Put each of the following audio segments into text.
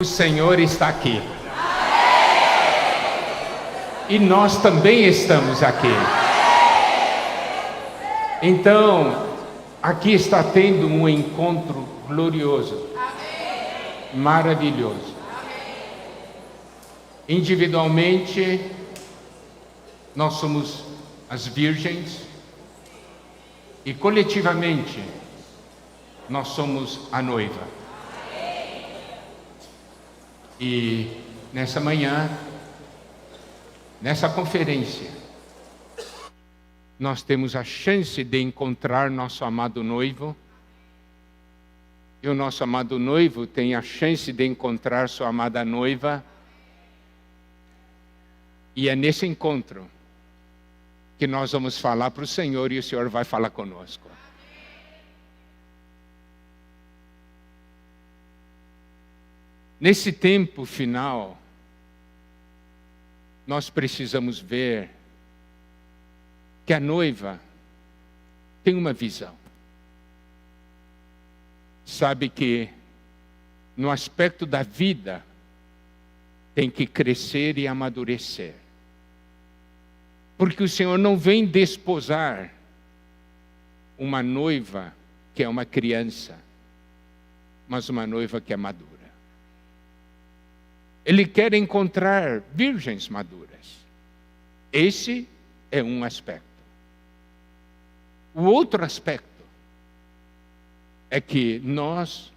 O Senhor está aqui. E nós também estamos aqui. Então, aqui está tendo um encontro glorioso, maravilhoso. Individualmente, nós somos as virgens, e coletivamente, nós somos a noiva. E nessa manhã, nessa conferência, nós temos a chance de encontrar nosso amado noivo, e o nosso amado noivo tem a chance de encontrar sua amada noiva, e é nesse encontro que nós vamos falar para o Senhor e o Senhor vai falar conosco. Nesse tempo final, nós precisamos ver que a noiva tem uma visão. Sabe que no aspecto da vida tem que crescer e amadurecer. Porque o Senhor não vem desposar uma noiva que é uma criança, mas uma noiva que é madura. Ele quer encontrar virgens maduras. Esse é um aspecto. O outro aspecto é que nós,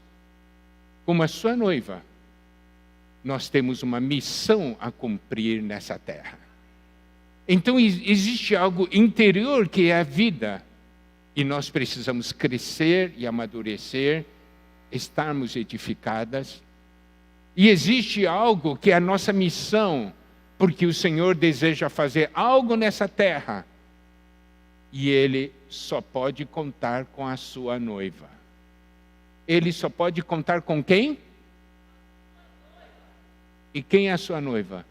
como a sua noiva, nós temos uma missão a cumprir nessa terra. Então existe algo interior que é a vida, e nós precisamos crescer e amadurecer, estarmos edificadas. E existe algo que é a nossa missão, porque o Senhor deseja fazer algo nessa terra, e Ele só pode contar com a sua noiva. Ele só pode contar com quem? E quem é a sua noiva?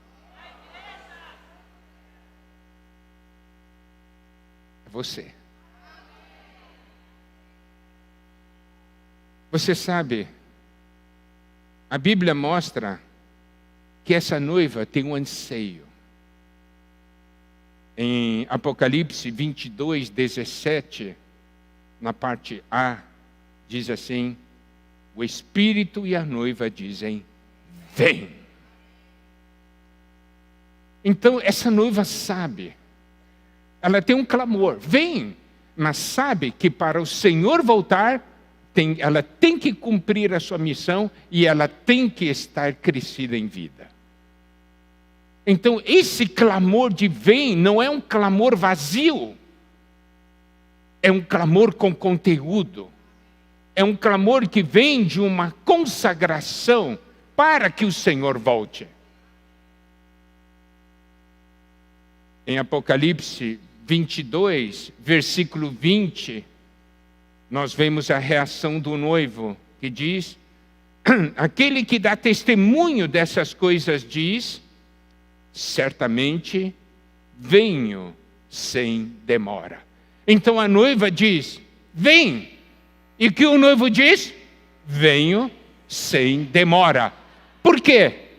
É você. Você sabe, a Bíblia mostra que essa noiva tem um anseio. Em Apocalipse 22, 17, na parte A, diz assim: o Espírito e a noiva dizem, vem. Então essa noiva sabe, ela tem um clamor, vem, mas sabe que para o Senhor voltar, ela tem que cumprir a sua missão e ela tem que estar crescida em vida. Então, esse clamor de vem não é um clamor vazio. É um clamor com conteúdo. É um clamor que vem de uma consagração para que o Senhor volte. Em Apocalipse 22, versículo 20... nós vemos a reação do noivo, que diz, aquele que dá testemunho dessas coisas diz, certamente venho sem demora. Então a noiva diz, vem. E o que o noivo diz? Venho sem demora. Por quê?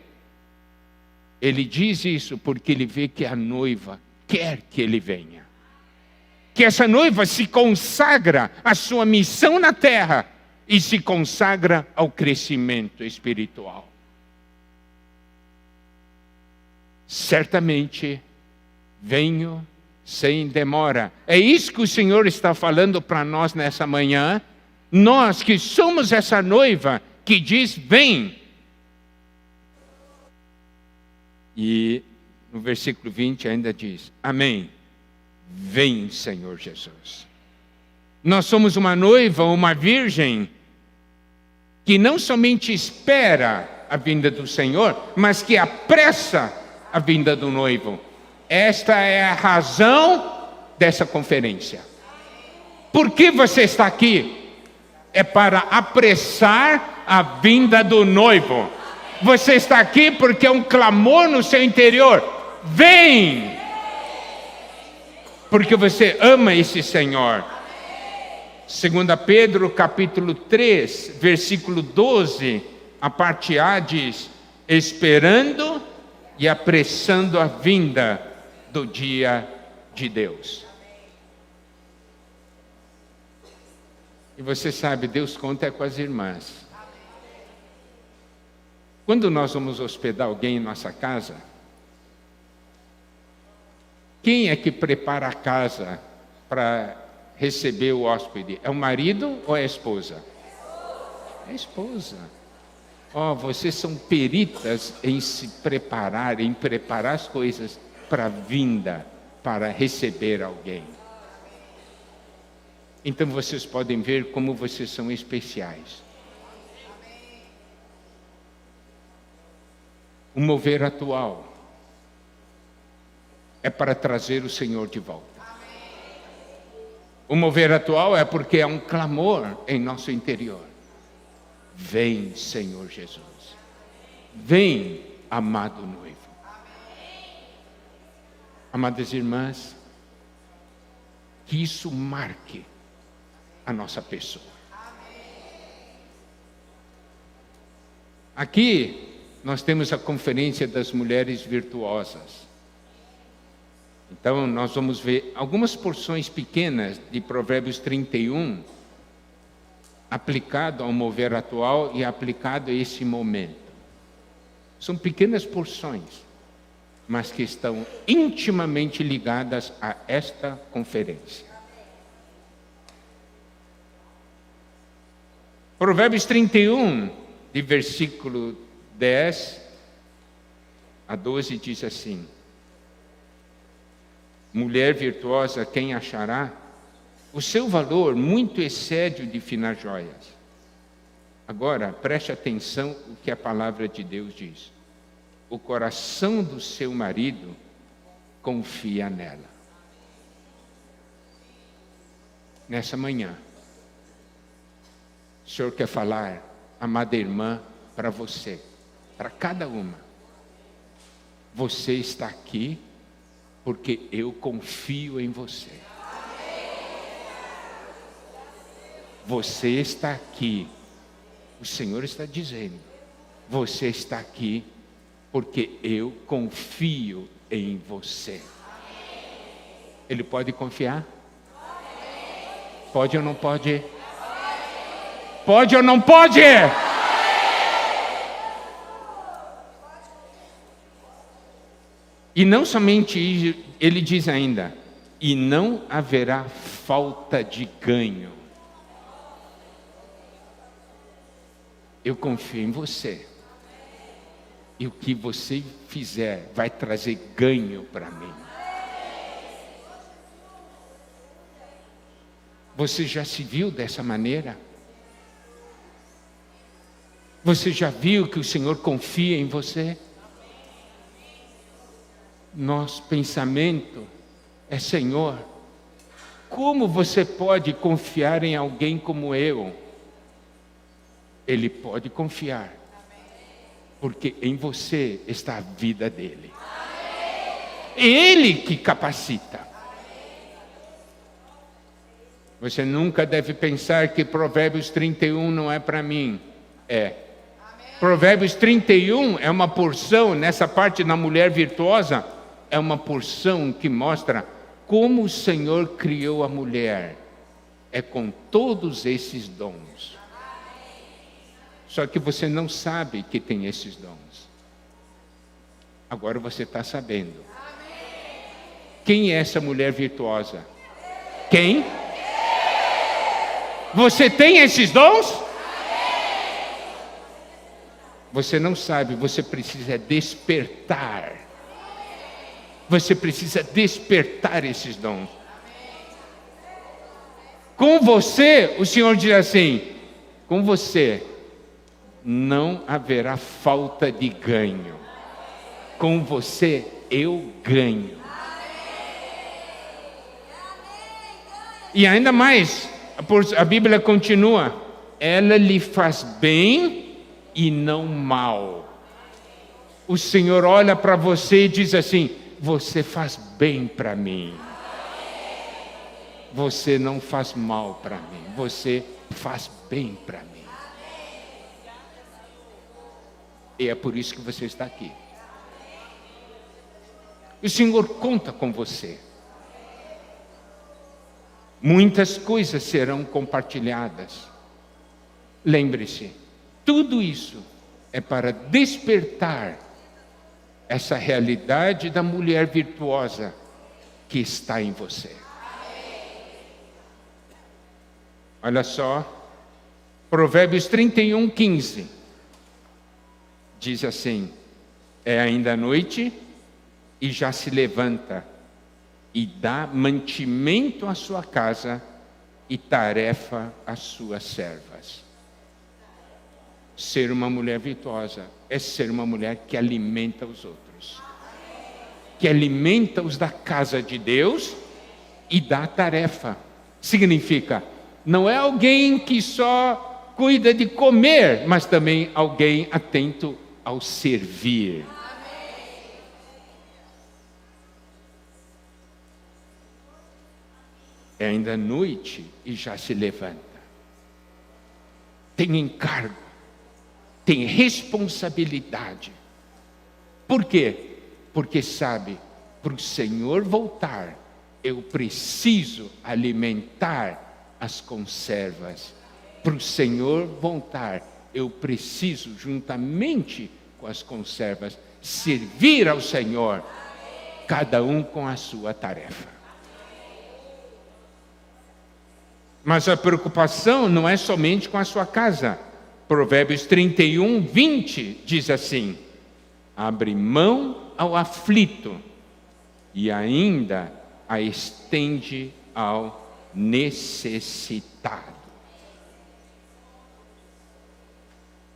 Ele diz isso porque ele vê que a noiva quer que ele venha. Que essa noiva se consagra à sua missão na terra e se consagra ao crescimento espiritual. Certamente venho sem demora. É isso que o Senhor está falando para nós nessa manhã. Nós que somos essa noiva que diz, vem. E no versículo 20 ainda diz, amém. Vem, Senhor Jesus. Nós somos uma noiva, uma virgem, que não somente espera a vinda do Senhor, mas que apressa a vinda do noivo. Esta é a razão dessa conferência. Por que você está aqui? É para apressar a vinda do noivo. Você está aqui porque é um clamor no seu interior. Vem! Porque você ama esse Senhor. 2 Pedro capítulo 3, versículo 12 A parte A diz: esperando e apressando a vinda do dia de Deus. E você sabe, Deus conta com as irmãs. Quando nós vamos hospedar alguém em nossa casa, quem é que prepara a casa para receber o hóspede? É o marido ou é a esposa? É a esposa. Vocês são peritas em se preparar, em preparar as coisas para a vinda, para receber alguém. Então vocês podem ver como vocês são especiais. O mover atual é para trazer o Senhor de volta. O mover atual é porque é um clamor em nosso interior. Vem, Senhor Jesus. Vem, amado noivo. Amadas irmãs, que isso marque a nossa pessoa. Aqui nós temos a conferência das mulheres virtuosas. Então nós vamos ver algumas porções pequenas de Provérbios 31, aplicado ao mover atual e aplicado a esse momento. São pequenas porções, mas que estão intimamente ligadas a esta conferência. Provérbios 31, de versículo 10 a 12, diz assim: mulher virtuosa, quem achará? O seu valor muito excede o de finas joias. Agora, preste atenção o que a palavra de Deus diz. O coração do seu marido confia nela. Nessa manhã, o Senhor quer falar, amada irmã, para você, para cada uma. Você está aqui porque eu confio em você. Você está aqui, o Senhor está dizendo, você está aqui porque eu confio em você. Ele pode confiar? Pode ou não pode? Pode ou não pode? E não somente ele diz ainda, e não haverá falta de ganho. Eu confio em você. E o que você fizer vai trazer ganho para mim. Você já se viu dessa maneira? Você já viu que o Senhor confia em você? Nosso pensamento é: Senhor, como você pode confiar em alguém como eu? Ele pode confiar, porque em você está a vida dele. É ele que capacita. Você nunca deve pensar que Provérbios 31 não é para mim. É. Provérbios 31 é uma porção, nessa parte da mulher virtuosa, é uma porção que mostra como o Senhor criou a mulher. É com todos esses dons. Só que você não sabe que tem esses dons. Agora você está sabendo. Quem é essa mulher virtuosa? Quem? Você tem esses dons? Você não sabe, você precisa despertar. Você precisa despertar esses dons. Com você, o Senhor diz assim: com você não haverá falta de ganho. Com você eu ganho. E ainda mais, a Bíblia continua: ela lhe faz bem e não mal. O Senhor olha para você e diz assim: você faz bem para mim. Você não faz mal para mim. Você faz bem para mim. E é por isso que você está aqui. O Senhor conta com você. Muitas coisas serão compartilhadas. Lembre-se, tudo isso é para despertar essa realidade da mulher virtuosa que está em você. Olha só, Provérbios 31:15 diz assim: é ainda noite e já se levanta e dá mantimento à sua casa e tarefa às suas servas. Ser uma mulher virtuosa é ser uma mulher que alimenta os outros, que alimenta os da casa de Deus e dá tarefa. Significa, não é alguém que só cuida de comer, mas também alguém atento ao servir. É ainda noite e já se levanta. Tem encargo, tem responsabilidade. Por quê? Porque sabe, para o Senhor voltar, eu preciso alimentar as conservas. Para o Senhor voltar, eu preciso, juntamente com as conservas, servir ao Senhor, cada um com a sua tarefa. Mas a preocupação não é somente com a sua casa. Provérbios 31:20 diz assim: abre mão ao aflito e ainda a estende ao necessitado.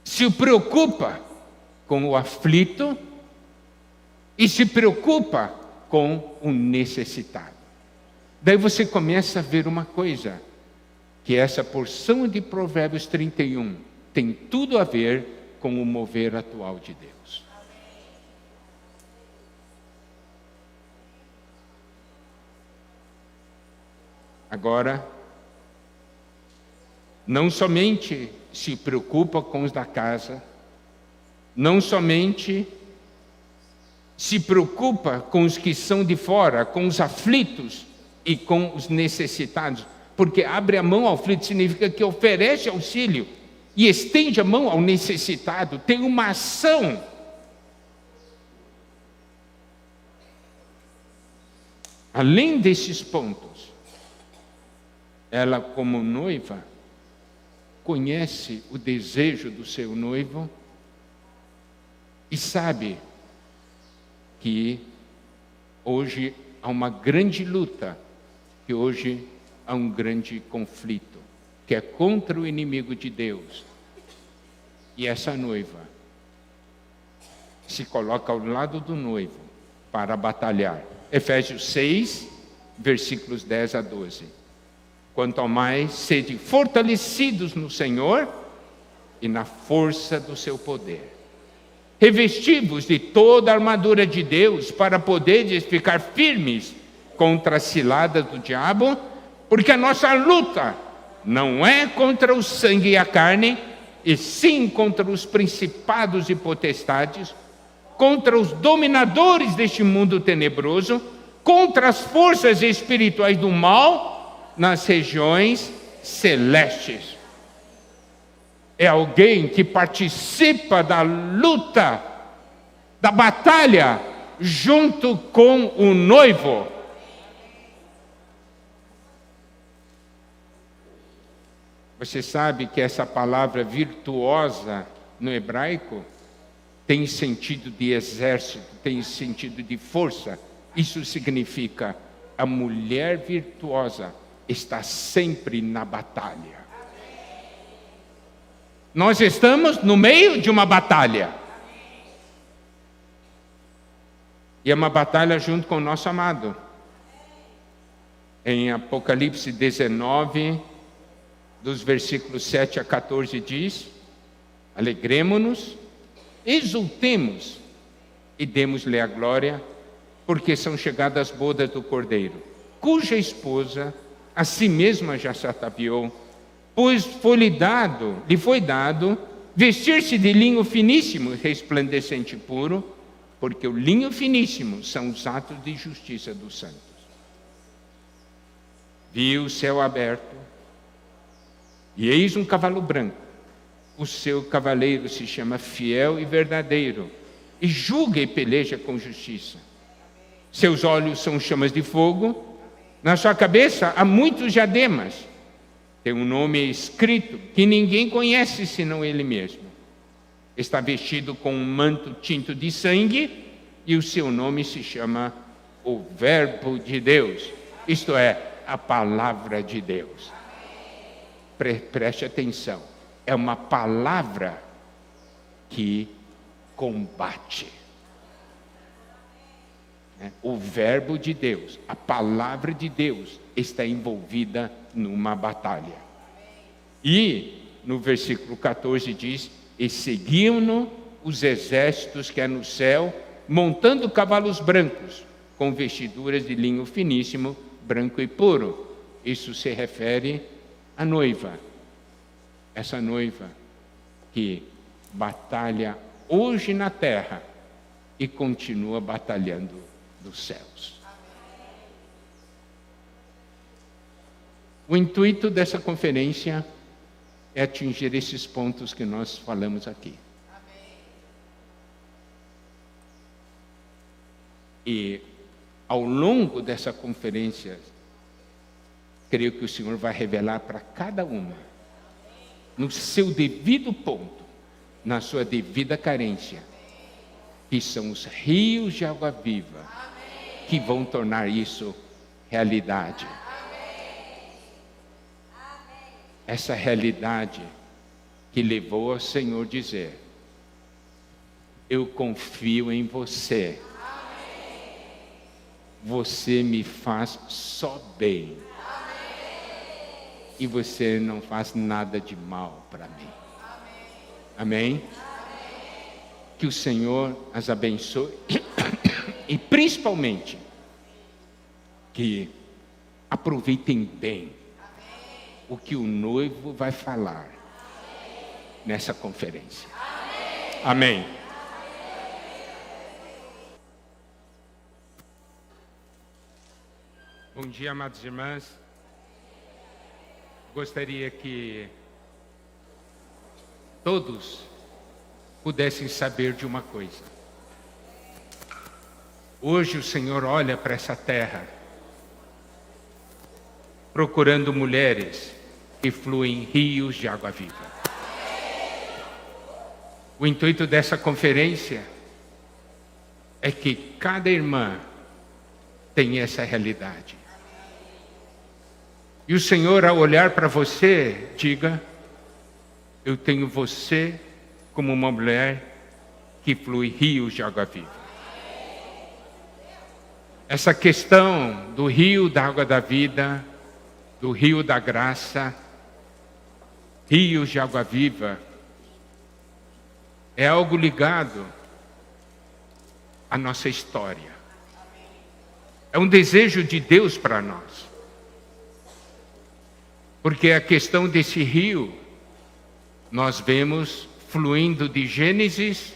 Se preocupa com o aflito e se preocupa com o necessitado. Daí você começa a ver uma coisa, que essa porção de Provérbios 31 tem tudo a ver com o mover atual de Deus. Agora, não somente se preocupa com os da casa, não somente se preocupa com os que são de fora, com os aflitos e com os necessitados, porque abre a mão ao aflito significa que oferece auxílio e estende a mão ao necessitado, tem uma ação. Além desses pontos, ela como noiva conhece o desejo do seu noivo e sabe que hoje há uma grande luta, que hoje há um grande conflito, que é contra o inimigo de Deus. E essa noiva se coloca ao lado do noivo para batalhar. Efésios 6, versículos 10 a 12. Quanto ao mais, sede fortalecidos no Senhor e na força do seu poder. Revesti-vos de toda a armadura de Deus para poderes ficar firmes contra as ciladas do diabo, porque a nossa luta não é contra o sangue e a carne, e sim contra os principados e potestades, contra os dominadores deste mundo tenebroso, contra as forças espirituais do mal nas regiões celestes. É alguém que participa da luta, da batalha, junto com o noivo. Você sabe que essa palavra virtuosa no hebraico tem sentido de exército, tem sentido de força. Isso significa a mulher virtuosa está sempre na batalha. Nós estamos no meio de uma batalha. E é uma batalha junto com o nosso amado. Em Apocalipse 19, dos versículos 7 a 14 diz: alegremo-nos, exultemos e demos-lhe a glória, porque são chegadas as bodas do Cordeiro, cuja esposa a si mesma já se ataviou, pois lhe foi dado vestir-se de linho finíssimo, resplandecente e puro, porque o linho finíssimo são os atos de justiça dos santos. Vi o céu aberto, e eis um cavalo branco. O seu cavaleiro se chama Fiel e Verdadeiro, e julga e peleja com justiça. Seus olhos são chamas de fogo, na sua cabeça há muitos diademas. Tem um nome escrito que ninguém conhece senão ele mesmo. Está vestido com um manto tinto de sangue, e o seu nome se chama o Verbo de Deus, isto é, a palavra de Deus. Preste atenção, é uma palavra que combate. O verbo de Deus, a palavra de Deus está envolvida numa batalha. E no versículo 14 diz: e seguiam-no os exércitos que há no céu, montando cavalos brancos, com vestiduras de linho finíssimo, branco e puro. Isso se refere à noiva. Essa noiva que batalha hoje na terra e continua batalhando nos céus. O intuito dessa conferência é atingir esses pontos que nós falamos aqui. E ao longo dessa conferência, creio que o Senhor vai revelar para cada uma, no seu devido ponto, na sua devida carência, que são os rios de água viva que vão tornar isso realidade. Essa realidade que levou ao Senhor dizer: eu confio em você. Você me faz só bem. E você não faz nada de mal para mim. Amém? Que o Senhor as abençoe. E principalmente, que aproveitem bem o que o noivo vai falar nessa conferência. Amém. Bom dia, amadas irmãs. Gostaria que todos pudessem saber de uma coisa. Hoje o Senhor olha para essa terra, procurando mulheres que fluem rios de água viva. O intuito dessa conferência é que cada irmã tenha essa realidade. E o Senhor, ao olhar para você, diga: eu tenho você como uma mulher que flui rios de água viva. Essa questão do rio da água da vida, do rio da graça, rios de água viva, é algo ligado à nossa história. É um desejo de Deus para nós. Porque a questão desse rio, nós vemos fluindo de Gênesis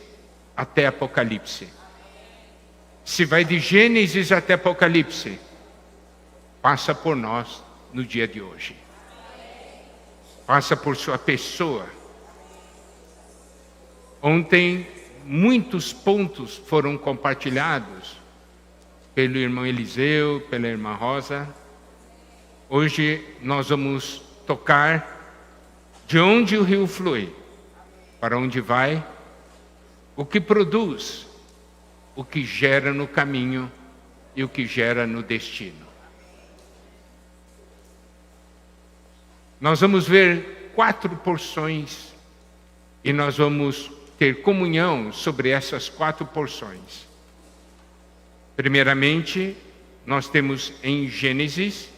até Apocalipse. Se vai de Gênesis até Apocalipse, passa por nós no dia de hoje. Passa por sua pessoa. Ontem, muitos pontos foram compartilhados pelo irmão Eliseu, pela irmã Rosa. Hoje nós vamos tocar de onde o rio flui, para onde vai, o que produz, o que gera no caminho e o que gera no destino. Nós vamos ver 4 porções e nós vamos ter comunhão sobre essas 4 porções. Primeiramente, nós temos em Gênesis.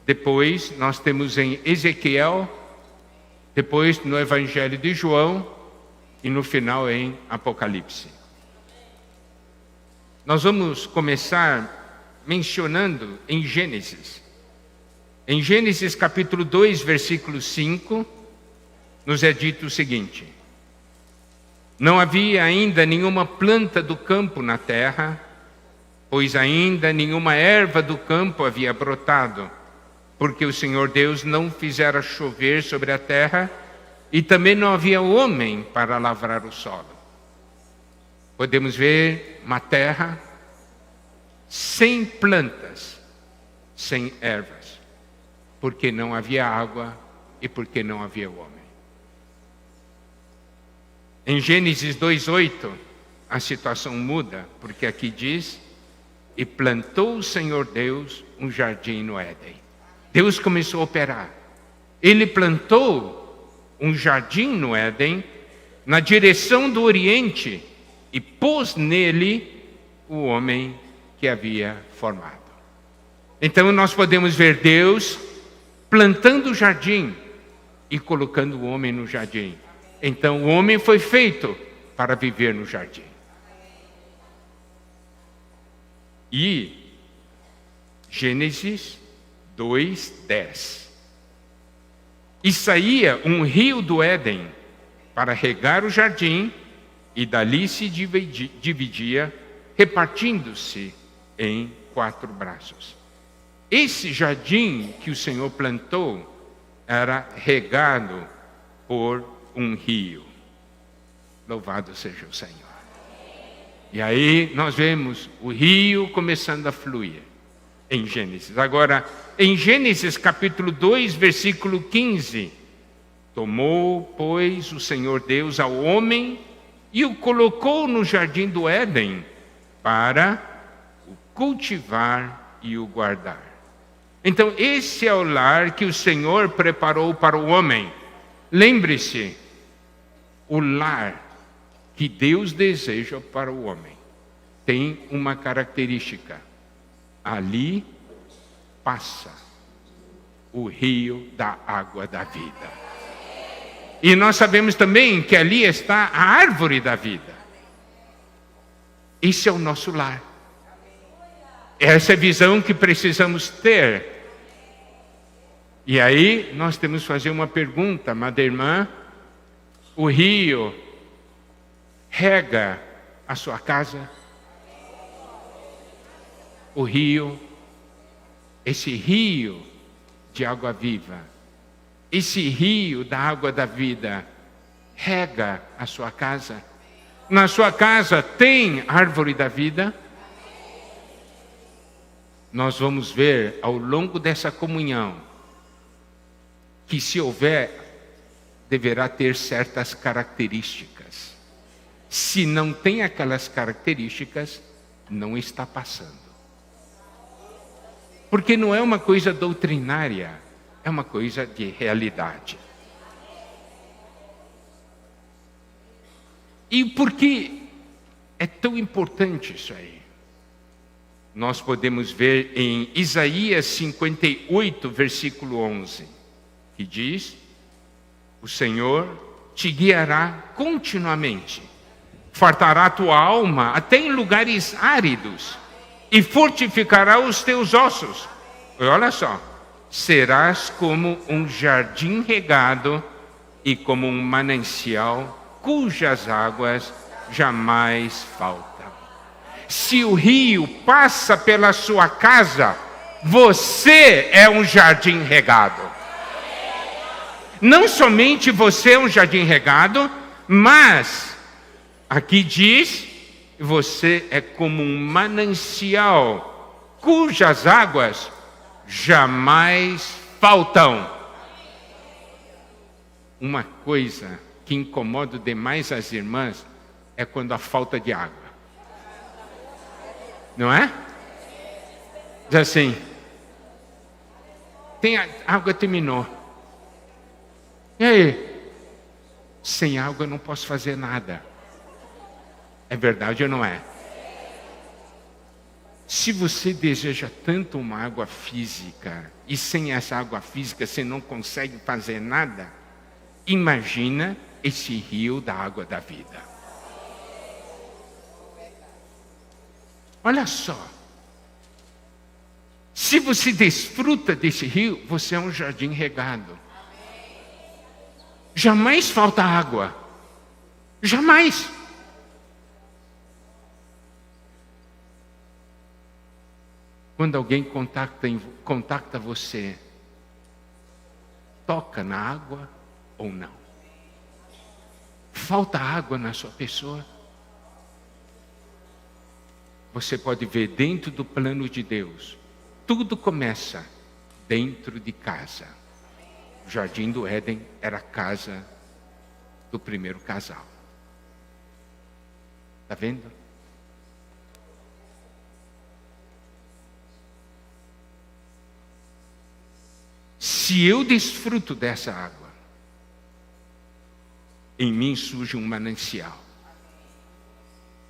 Depois nós temos em Ezequiel, depois no Evangelho de João e no final em Apocalipse. Nós vamos começar mencionando em Gênesis. Em Gênesis capítulo 2, versículo 5, nos é dito o seguinte: Não havia ainda nenhuma planta do campo na terra, pois ainda nenhuma erva do campo havia brotado, porque o Senhor Deus não fizera chover sobre a terra, e também não havia homem para lavrar o solo. Podemos ver uma terra sem plantas, sem ervas, porque não havia água e porque não havia homem. Em Gênesis 2:8, a situação muda, porque aqui diz: e plantou o Senhor Deus um jardim no Éden. Deus começou a operar. Ele plantou um jardim no Éden, na direção do Oriente, e pôs nele o homem que havia formado. Então nós podemos ver Deus plantando o jardim e colocando o homem no jardim. Então o homem foi feito para viver no jardim. E Gênesis 2:10. E saía um rio do Éden para regar o jardim, e dali se dividia, repartindo-se em 4 braços. Esse jardim que o Senhor plantou era regado por um rio. Louvado seja o Senhor. E aí nós vemos o rio começando a fluir em Gênesis. Agora, em Gênesis capítulo 2, versículo 15, tomou, pois, o Senhor Deus ao homem e o colocou no jardim do Éden para o cultivar e o guardar. Então, esse é o lar que o Senhor preparou para o homem. Lembre-se, o lar que Deus deseja para o homem tem uma característica: ali passa o rio da água da vida. E nós sabemos também que ali está a árvore da vida. Esse é o nosso lar. Essa é a visão que precisamos ter. E aí nós temos que fazer uma pergunta, amada irmã: o rio rega a sua casa? O rio, esse rio de água viva, esse rio da água da vida, rega a sua casa? Na sua casa tem árvore da vida? Nós vamos ver ao longo dessa comunhão que, se houver, deverá ter certas características. Se não tem aquelas características, não está passando. Porque não é uma coisa doutrinária, é uma coisa de realidade. E por que é tão importante isso aí? Nós podemos ver em Isaías 58, versículo 11, que diz: o Senhor te guiará continuamente, fartará a tua alma até em lugares áridos, e fortificará os teus ossos. E olha só, serás como um jardim regado e como um manancial cujas águas jamais faltam. Se o rio passa pela sua casa, você é um jardim regado. Não somente você é um jardim regado, mas aqui diz: você é como um manancial cujas águas jamais faltam. Uma coisa que incomoda demais as irmãs é quando há falta de água. Não é? Diz assim: a água terminou. E aí? Sem água eu não posso fazer nada. É verdade ou não é? Se você deseja tanto uma água física, e sem essa água física você não consegue fazer nada, imagina esse rio da água da vida. Olha só. Se você desfruta desse rio, você é um jardim regado. Jamais falta água. Jamais. Quando alguém contacta você, toca na água ou não? Falta água na sua pessoa? Você pode ver dentro do plano de Deus, tudo começa dentro de casa. O Jardim do Éden era a casa do primeiro casal. Está vendo? Se eu desfruto dessa água, em mim surge um manancial.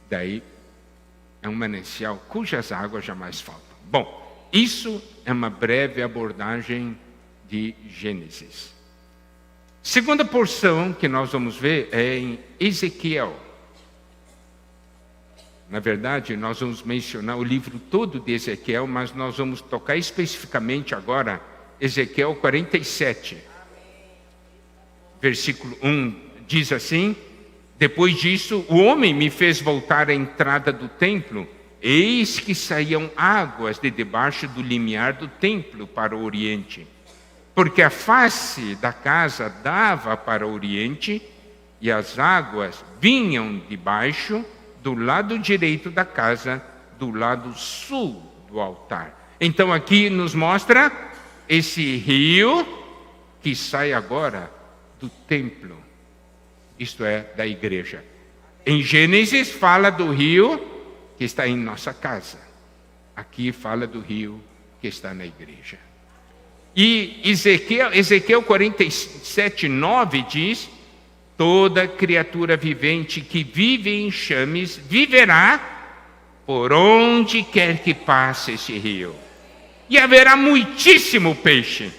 Daí é um manancial cujas águas jamais faltam. Bom, isso é uma breve abordagem de Gênesis. Segunda porção que nós vamos ver é em Ezequiel. Na verdade, nós vamos mencionar o livro todo de Ezequiel, mas nós vamos tocar especificamente agora Ezequiel 47. Versículo 1 diz assim: depois disso, o homem me fez voltar à entrada do templo. Eis que saíam águas de debaixo do limiar do templo para o oriente, porque a face da casa dava para o oriente, e as águas vinham de baixo do lado direito da casa, do lado sul do altar. Então aqui nos mostra esse rio que sai agora do templo, isto é, da igreja. Em Gênesis fala do rio que está em nossa casa. Aqui fala do rio que está na igreja. E Ezequiel 47, 9 diz: toda criatura vivente que vive em enxames viverá por onde quer que passe esse rio. E haverá muitíssimo peixe.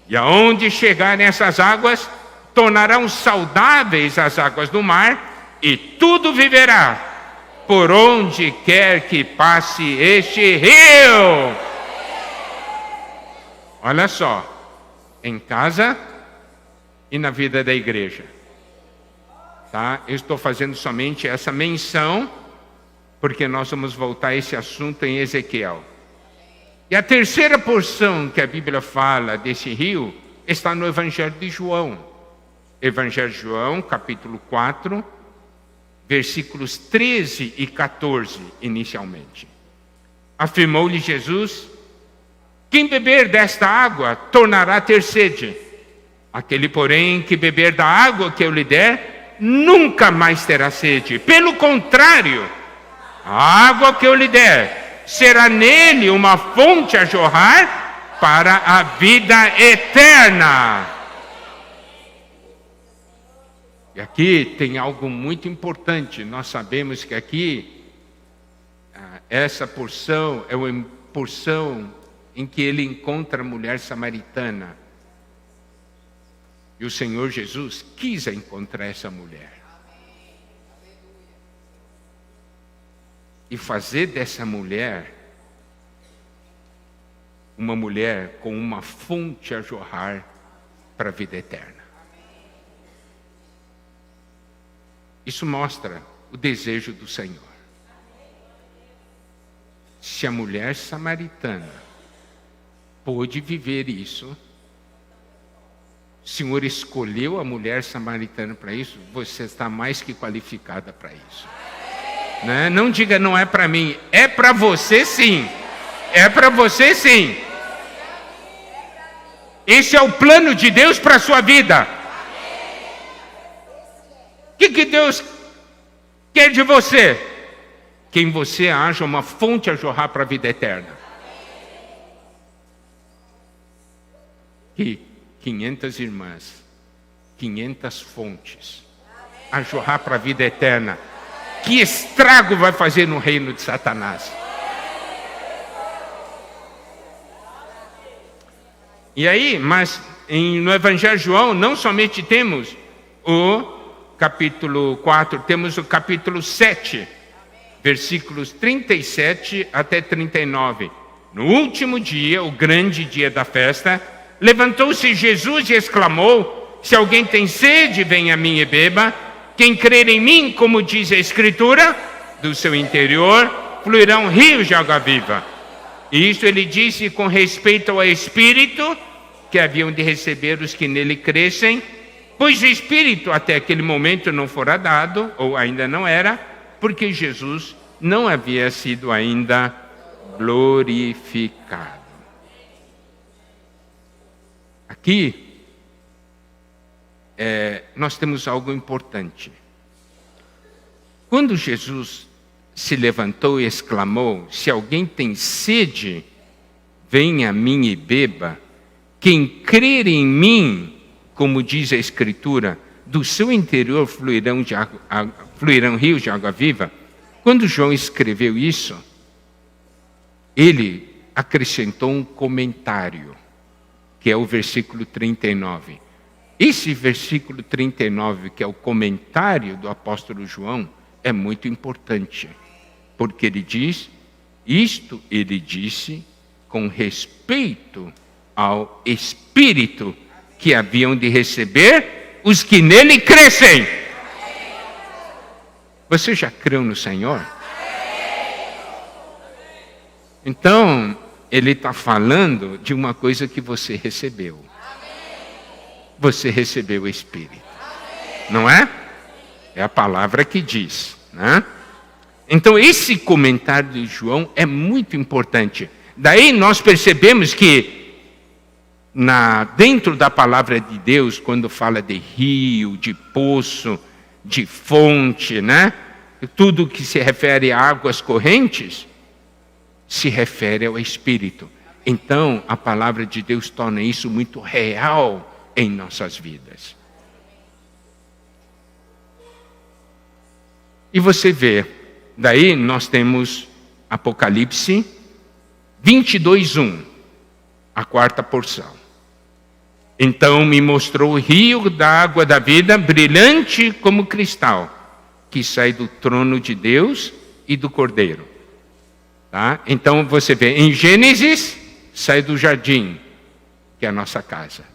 E aonde chegarem essas águas, tornarão saudáveis as águas do mar, e tudo viverá por onde quer que passe este rio. Olha só, em casa e na vida da igreja. Tá? Eu estou fazendo somente essa menção, porque nós vamos voltar a esse assunto em Ezequiel. E a terceira porção que a Bíblia fala desse rio está no Evangelho de João. Evangelho de João, capítulo 4, versículos 13 e 14, inicialmente. Afirmou-lhe Jesus: quem beber desta água tornará a ter sede. Aquele, porém, que beber da água que eu lhe der, nunca mais terá sede. Pelo contrário, a água que eu lhe der será nele uma fonte a jorrar para a vida eterna. E aqui tem algo muito importante. Nós sabemos que aqui, essa porção é uma porção em que ele encontra a mulher samaritana. E o Senhor Jesus quis encontrar essa mulher. E fazer dessa mulher uma mulher com uma fonte a jorrar para a vida eterna. Isso mostra o desejo do Senhor. Se a mulher samaritana pôde viver isso, o Senhor escolheu a mulher samaritana para isso, você está mais que qualificada para isso. Né? Não diga não é para mim, é para você sim. É para você sim. Esse é o plano de Deus para a sua vida. O que Deus quer de você? Que em você haja uma fonte a jorrar para a vida eterna. Que 500 irmãs, 500 fontes a jorrar para a vida eterna. Que estrago vai fazer no reino de Satanás? E aí, mas no Evangelho de João, não somente temos o capítulo 4, temos o capítulo 7, versículos 37 até 39. No último dia, o grande dia da festa, levantou-se Jesus e exclamou: se alguém tem sede, venha a mim e beba. Quem crer em mim, como diz a Escritura, do seu interior fluirão rios de água viva. E isso ele disse com respeito ao Espírito que haviam de receber os que nele crescem, pois o Espírito até aquele momento não fora dado, ou ainda não era, porque Jesus não havia sido ainda glorificado. Aqui, nós temos algo importante. Quando Jesus se levantou e exclamou: se alguém tem sede, venha a mim e beba. Quem crer em mim, como diz a Escritura, do seu interior fluirão rios de água viva. Quando João escreveu isso, ele acrescentou um comentário, que é o versículo 39. Esse versículo 39, que é o comentário do apóstolo João, é muito importante, porque ele diz, isto ele disse com respeito ao Espírito que haviam de receber os que nele crescem. Você já creu no Senhor? Então, ele está falando de uma coisa que você recebeu. Você recebeu o Espírito. Não é? É a palavra que diz, né? Então, esse comentário de João é muito importante. Daí nós percebemos que dentro da palavra de Deus, quando fala de rio, de poço, de fonte, né? Tudo que se refere a águas correntes, se refere ao Espírito. Então, a palavra de Deus torna isso muito real em nossas vidas. E você vê, daí nós temos Apocalipse 22:1, a quarta porção. Então me mostrou o rio da água da vida, brilhante como cristal, que sai do trono de Deus e do Cordeiro. Tá? Então você vê, em Gênesis, sai do jardim, que é a nossa casa.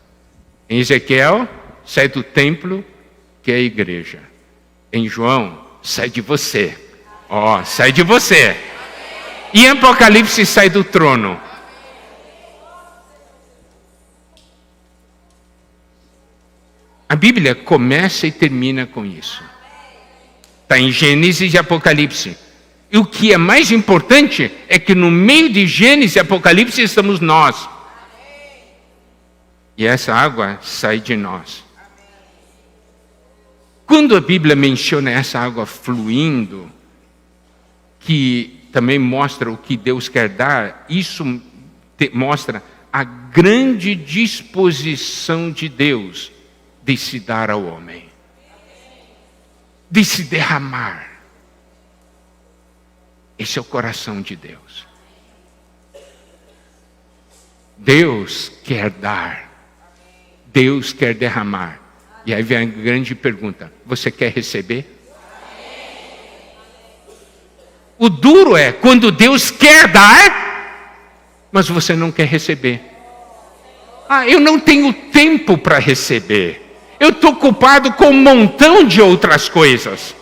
Em Ezequiel, sai do templo, que é a igreja. Em João, sai de você. Sai de você. E em Apocalipse, sai do trono. A Bíblia começa e termina com isso. Está em Gênesis e Apocalipse. E o que é mais importante é que no meio de Gênesis e Apocalipse estamos nós. E essa água sai de nós. Quando a Bíblia menciona essa água fluindo, que também mostra o que Deus quer dar, isso mostra a grande disposição de Deus de se dar ao homem, de se derramar. Esse é o coração de Deus. Deus quer dar, Deus quer derramar. E aí vem a grande pergunta: você quer receber? O duro é quando Deus quer dar, mas você não quer receber. Eu não tenho tempo para receber. Eu estou ocupado com um montão de outras coisas.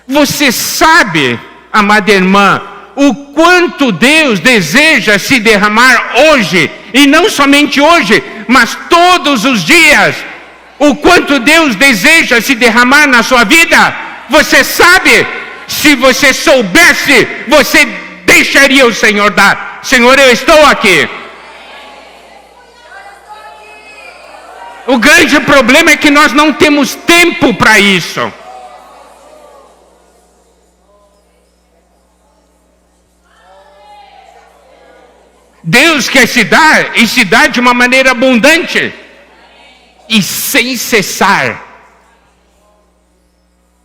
Você sabe, amada irmã, o quanto Deus deseja se derramar hoje, e não somente hoje, mas todos os dias. O quanto Deus deseja se derramar na sua vida. Você sabe, se você soubesse, você deixaria o Senhor dar. Senhor, eu estou aqui. O grande problema é que nós não temos tempo para isso. Deus quer se dar, e se dá de uma maneira abundante e sem cessar.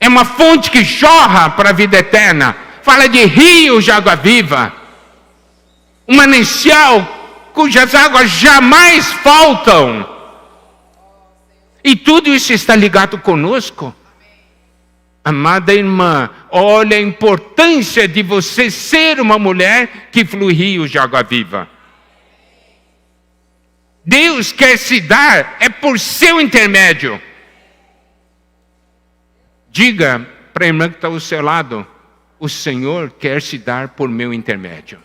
É uma fonte que jorra para a vida eterna. Fala de rios de água viva, um manancial cujas águas jamais faltam. E tudo isso está ligado conosco. Amada irmã, olha a importância de você ser uma mulher que flui rios de água viva. Deus quer se dar, é por seu intermédio. Diga para a irmã que está ao seu lado: o Senhor quer se dar por meu intermédio.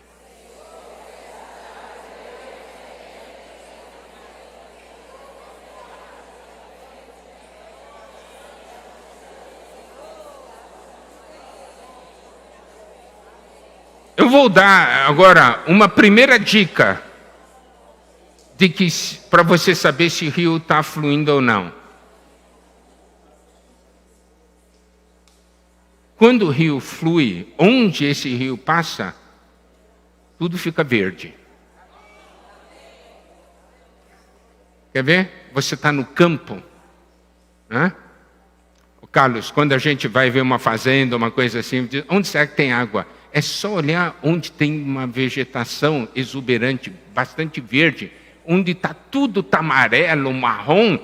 Eu vou dar agora uma primeira dica de que para você saber se o rio está fluindo ou não. Quando o rio flui, onde esse rio passa, tudo fica verde. Quer ver? Você está no campo, né? Carlos, quando a gente vai ver uma fazenda, uma coisa assim, diz, onde será que tem água? É só olhar onde tem uma vegetação exuberante, bastante verde, onde tudo está amarelo, marrom,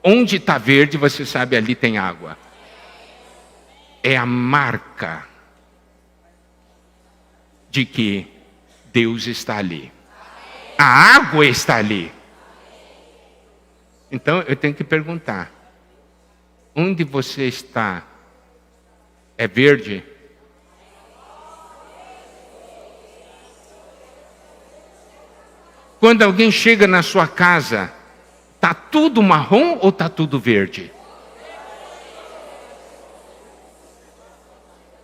onde está verde, você sabe, ali tem água. É a marca de que Deus está ali. A água está ali. Então eu tenho que perguntar: onde você está? É verde? Quando alguém chega na sua casa, está tudo marrom ou está tudo verde?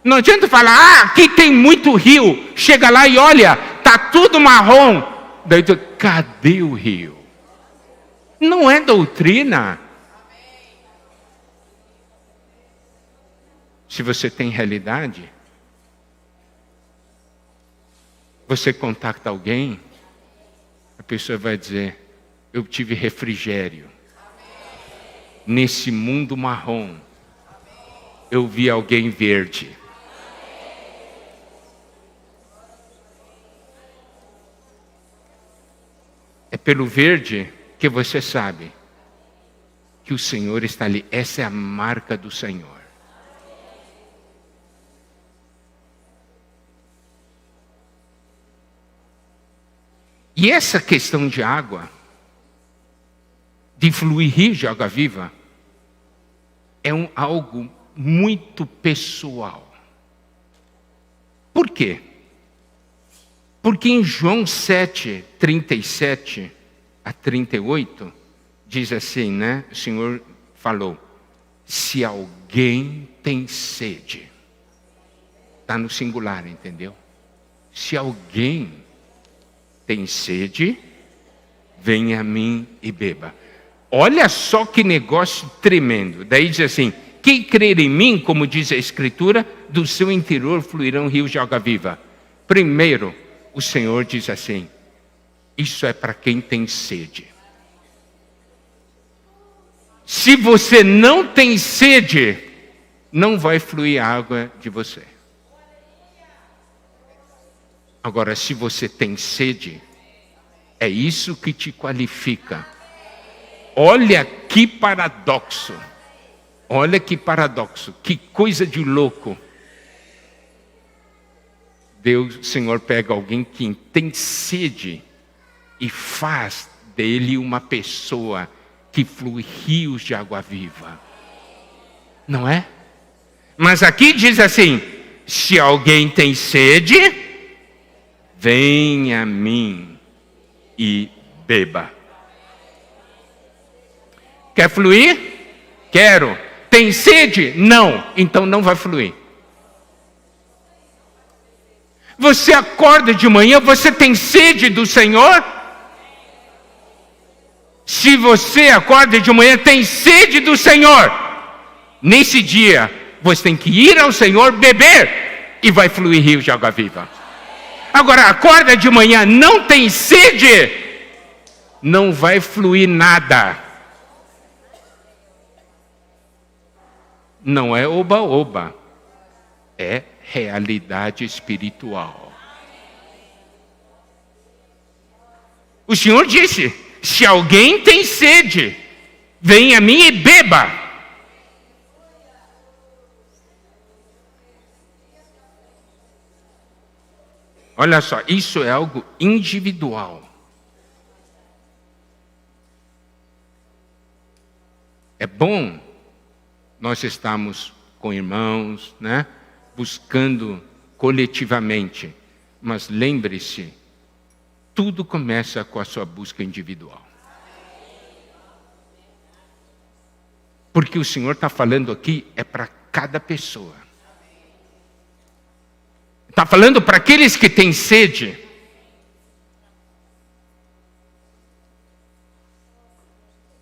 Não adianta falar, aqui tem muito rio. Chega lá e olha, está tudo marrom. Daí tu, cadê o rio? Não é doutrina. Se você tem realidade, você contacta alguém, a pessoa vai dizer: eu tive refrigério. Nesse mundo marrom, eu vi alguém verde. É pelo verde que você sabe que o Senhor está ali. Essa é a marca do Senhor. E essa questão de água, de fluir rio de água viva, é algo muito pessoal. Por quê? Porque em João 7, 37 a 38, diz assim, né? O Senhor falou: se alguém tem sede, está no singular, entendeu? Se alguém tem sede, venha a mim e beba. Olha só que negócio tremendo. Daí diz assim: quem crer em mim, como diz a Escritura, do seu interior fluirão rios de água viva. Primeiro, o Senhor diz assim: isso é para quem tem sede. Se você não tem sede, não vai fluir água de você. Agora, se você tem sede, é isso que te qualifica. Olha que paradoxo. Olha que paradoxo. Que coisa de louco. Deus, o Senhor pega alguém que tem sede e faz dele uma pessoa que flui rios de água viva. Não é? Mas aqui diz assim: se alguém tem sede, venha a mim e beba. Quer fluir? Quero. Tem sede? Não. Então não vai fluir. Você acorda de manhã, você tem sede do Senhor? Se você acorda de manhã, tem sede do Senhor. Nesse dia, você tem que ir ao Senhor, beber, e vai fluir rio de água viva. Agora, acorda de manhã, não tem sede, não vai fluir nada. Não é oba-oba, é realidade espiritual. O Senhor disse: se alguém tem sede, venha a mim e beba. Olha só, isso é algo individual. É bom nós estamos com irmãos, né? Buscando coletivamente. Mas lembre-se, tudo começa com a sua busca individual. Porque o Senhor está falando aqui é para cada pessoa. Está falando para aqueles que têm sede.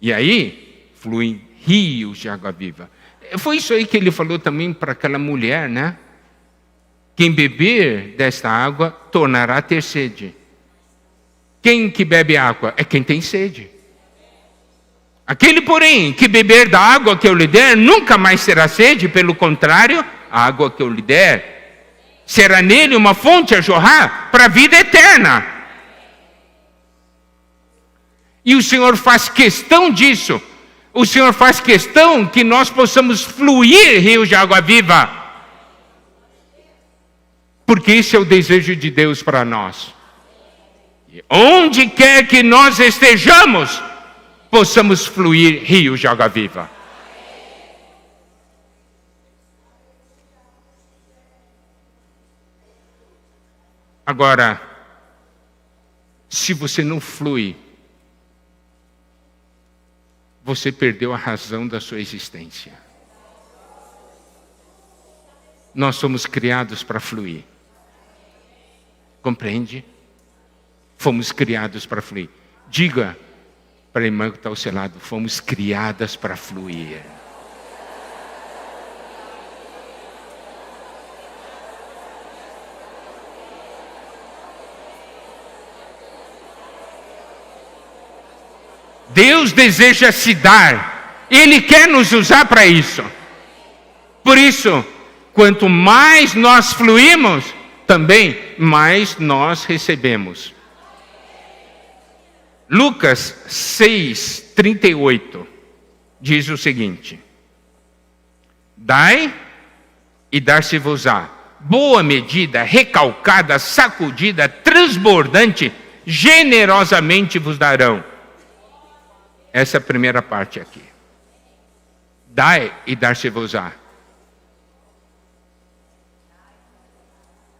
E aí, fluem rios de água viva. Foi isso aí que ele falou também para aquela mulher, né? Quem beber desta água, tornará a ter sede. Quem que bebe água? É quem tem sede. Aquele, porém, que beber da água que eu lhe der, nunca mais terá sede, pelo contrário, a água que eu lhe der, será nele uma fonte a jorrar para a vida eterna. E o Senhor faz questão disso. O Senhor faz questão que nós possamos fluir rios de água viva. Porque esse é o desejo de Deus para nós. E onde quer que nós estejamos, possamos fluir rios de água viva. Agora, se você não flui, você perdeu a razão da sua existência. Nós somos criados para fluir. Compreende? Fomos criados para fluir. Diga para a irmã que está ao seu lado, fomos criadas para fluir. Deus deseja se dar. Ele quer nos usar para isso. Por isso, quanto mais nós fluímos, também mais nós recebemos. Lucas 6:38 diz o seguinte: dai e dar-se-vos-á, boa medida, recalcada, sacudida, transbordante, generosamente vos darão. Essa é a primeira parte aqui. Dai e dar-se-vos-á.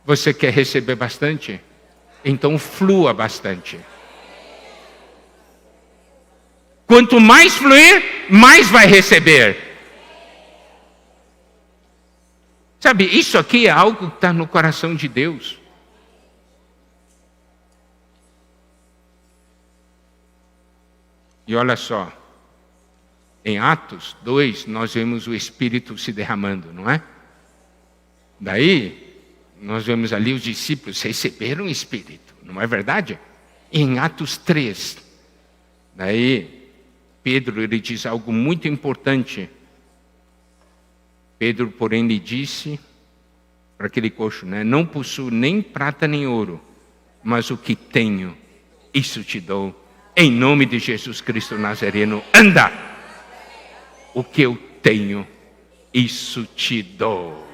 Você quer receber bastante? Então flua bastante. Quanto mais fluir, mais vai receber. Sabe, isso aqui é algo que está no coração de Deus. E olha só, em Atos 2, nós vemos o Espírito se derramando, não é? Daí, nós vemos ali os discípulos receberam o Espírito, não é verdade? E em Atos 3, daí, Pedro, ele diz algo muito importante. Pedro, porém, lhe disse para aquele coxo, né? Não possuo nem prata nem ouro, mas o que tenho, isso te dou. Em nome de Jesus Cristo Nazareno, anda! O que eu tenho, isso te dou.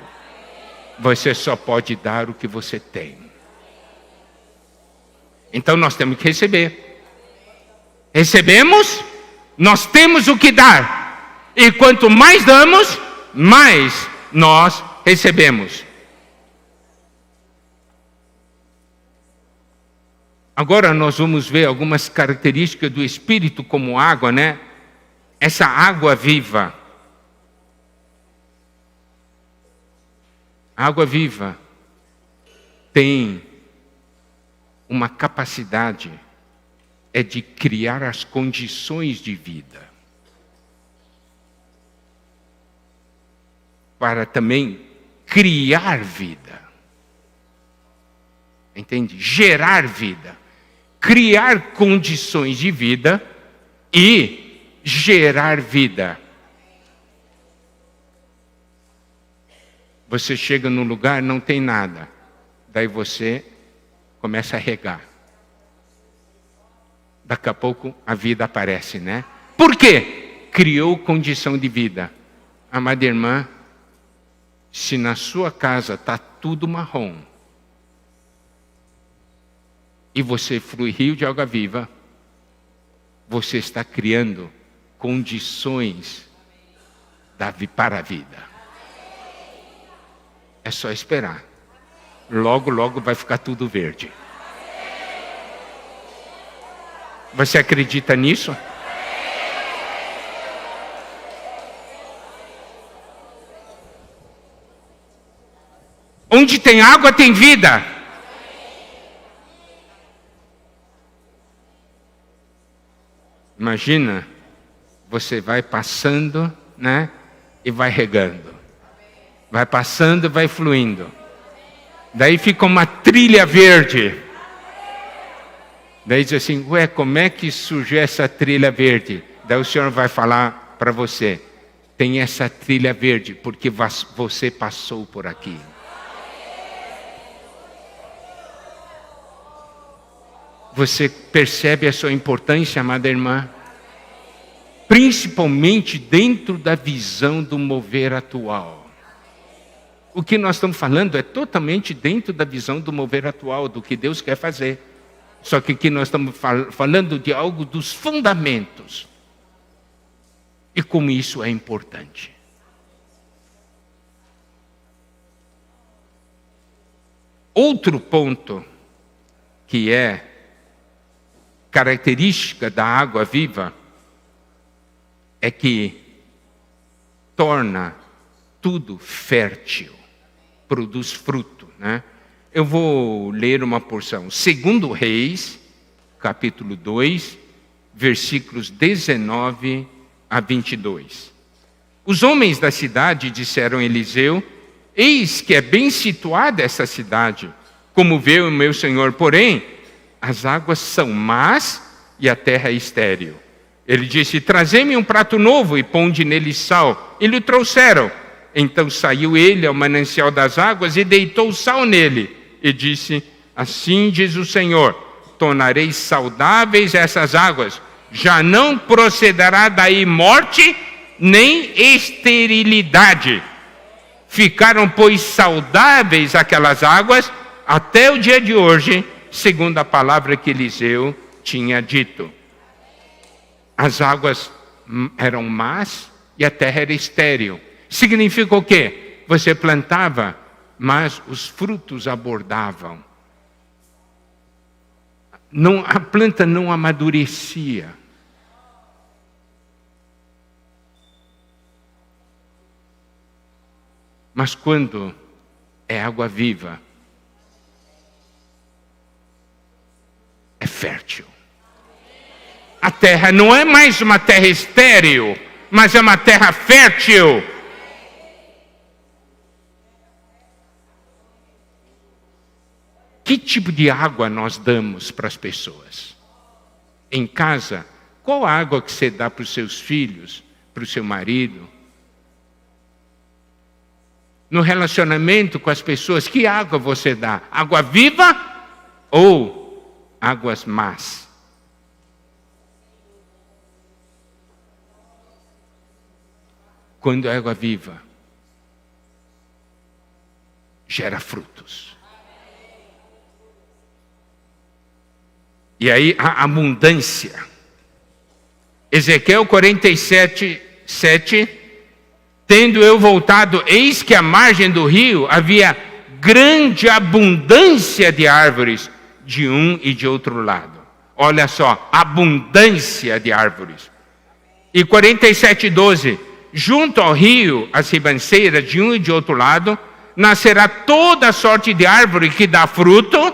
Você só pode dar o que você tem. Então nós temos que receber. Recebemos, nós temos o que dar. E quanto mais damos, mais nós recebemos. Agora nós vamos ver algumas características do Espírito como água, né? Essa água viva. A água viva tem uma capacidade, é de criar as condições de vida. Para também criar vida. Entende? Gerar vida. Criar condições de vida e gerar vida. Você chega num lugar, não tem nada. Daí você começa a regar. Daqui a pouco a vida aparece, né? Por quê? Criou condição de vida. Amada irmã, se na sua casa está tudo marrom, e você flui rio de água viva, você está criando condições para a vida. É só esperar. Logo, logo vai ficar tudo verde. Você acredita nisso? Onde tem água, tem vida. Imagina, você vai passando, né? E vai regando. Vai passando e vai fluindo. Daí fica uma trilha verde. Daí diz assim, ué, como é que surgiu essa trilha verde? Daí o Senhor vai falar para você, tem essa trilha verde porque você passou por aqui. Você percebe a sua importância, amada irmã? Principalmente dentro da visão do mover atual. O que nós estamos falando é totalmente dentro da visão do mover atual, do que Deus quer fazer. Só que aqui nós estamos falando de algo dos fundamentos. E como isso é importante. Outro ponto que é característica da água viva é que torna tudo fértil, produz fruto, né? Eu vou ler uma porção. 2 Reis, capítulo 2, versículos 19 a 22. Os homens da cidade disseram a Eliseu, eis que é bem situada essa cidade, como vê o meu senhor, porém, as águas são más e a terra é estéril. Ele disse, trazei-me um prato novo e ponde nele sal. E lhe trouxeram. Então saiu ele ao manancial das águas e deitou sal nele. E disse, assim diz o Senhor, tornarei saudáveis essas águas. Já não procederá daí morte, nem esterilidade. Ficaram, pois, saudáveis aquelas águas até o dia de hoje, segundo a palavra que Eliseu tinha dito. As águas eram más e a terra era estéril. Significa o quê? Você plantava, mas os frutos abordavam. A planta não amadurecia. Mas quando é água viva, é fértil. A terra não é mais uma terra estéril, mas é uma terra fértil. Que tipo de água nós damos para as pessoas? Em casa, qual a água que você dá para os seus filhos, para o seu marido? No relacionamento com as pessoas, que água você dá? Água viva ou águas más? Quando é água viva, gera frutos. E aí a abundância. Ezequiel 47, 7. Tendo eu voltado, eis que à margem do rio havia grande abundância de árvores de um e de outro lado. Olha só, abundância de árvores. E 47, 12. Junto ao rio, as ribanceiras de um e de outro lado, nascerá toda sorte de árvore que dá fruto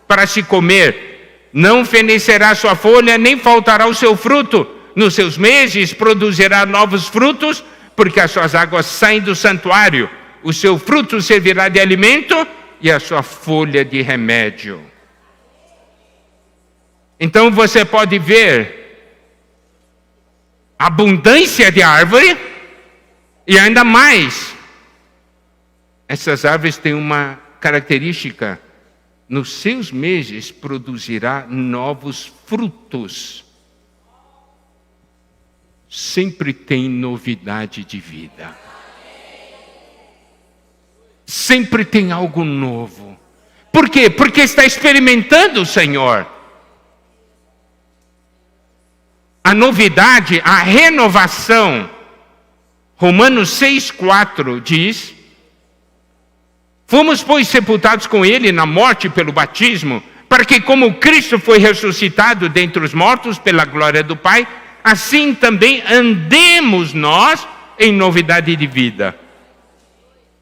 para se comer. Não fenecerá sua folha, nem faltará o seu fruto. Nos seus meses produzirá novos frutos, porque as suas águas saem do santuário. O seu fruto servirá de alimento e a sua folha de remédio. Então você pode ver abundância de árvore e ainda mais. Essas árvores têm uma característica: nos seus meses produzirá novos frutos. Sempre tem novidade de vida. Sempre tem algo novo. Por quê? Porque está experimentando o Senhor. A novidade, a renovação. Romanos 6,4 diz: Fomos, pois, sepultados com ele na morte pelo batismo, para que, como Cristo foi ressuscitado dentre os mortos pela glória do Pai, assim também andemos nós em novidade de vida.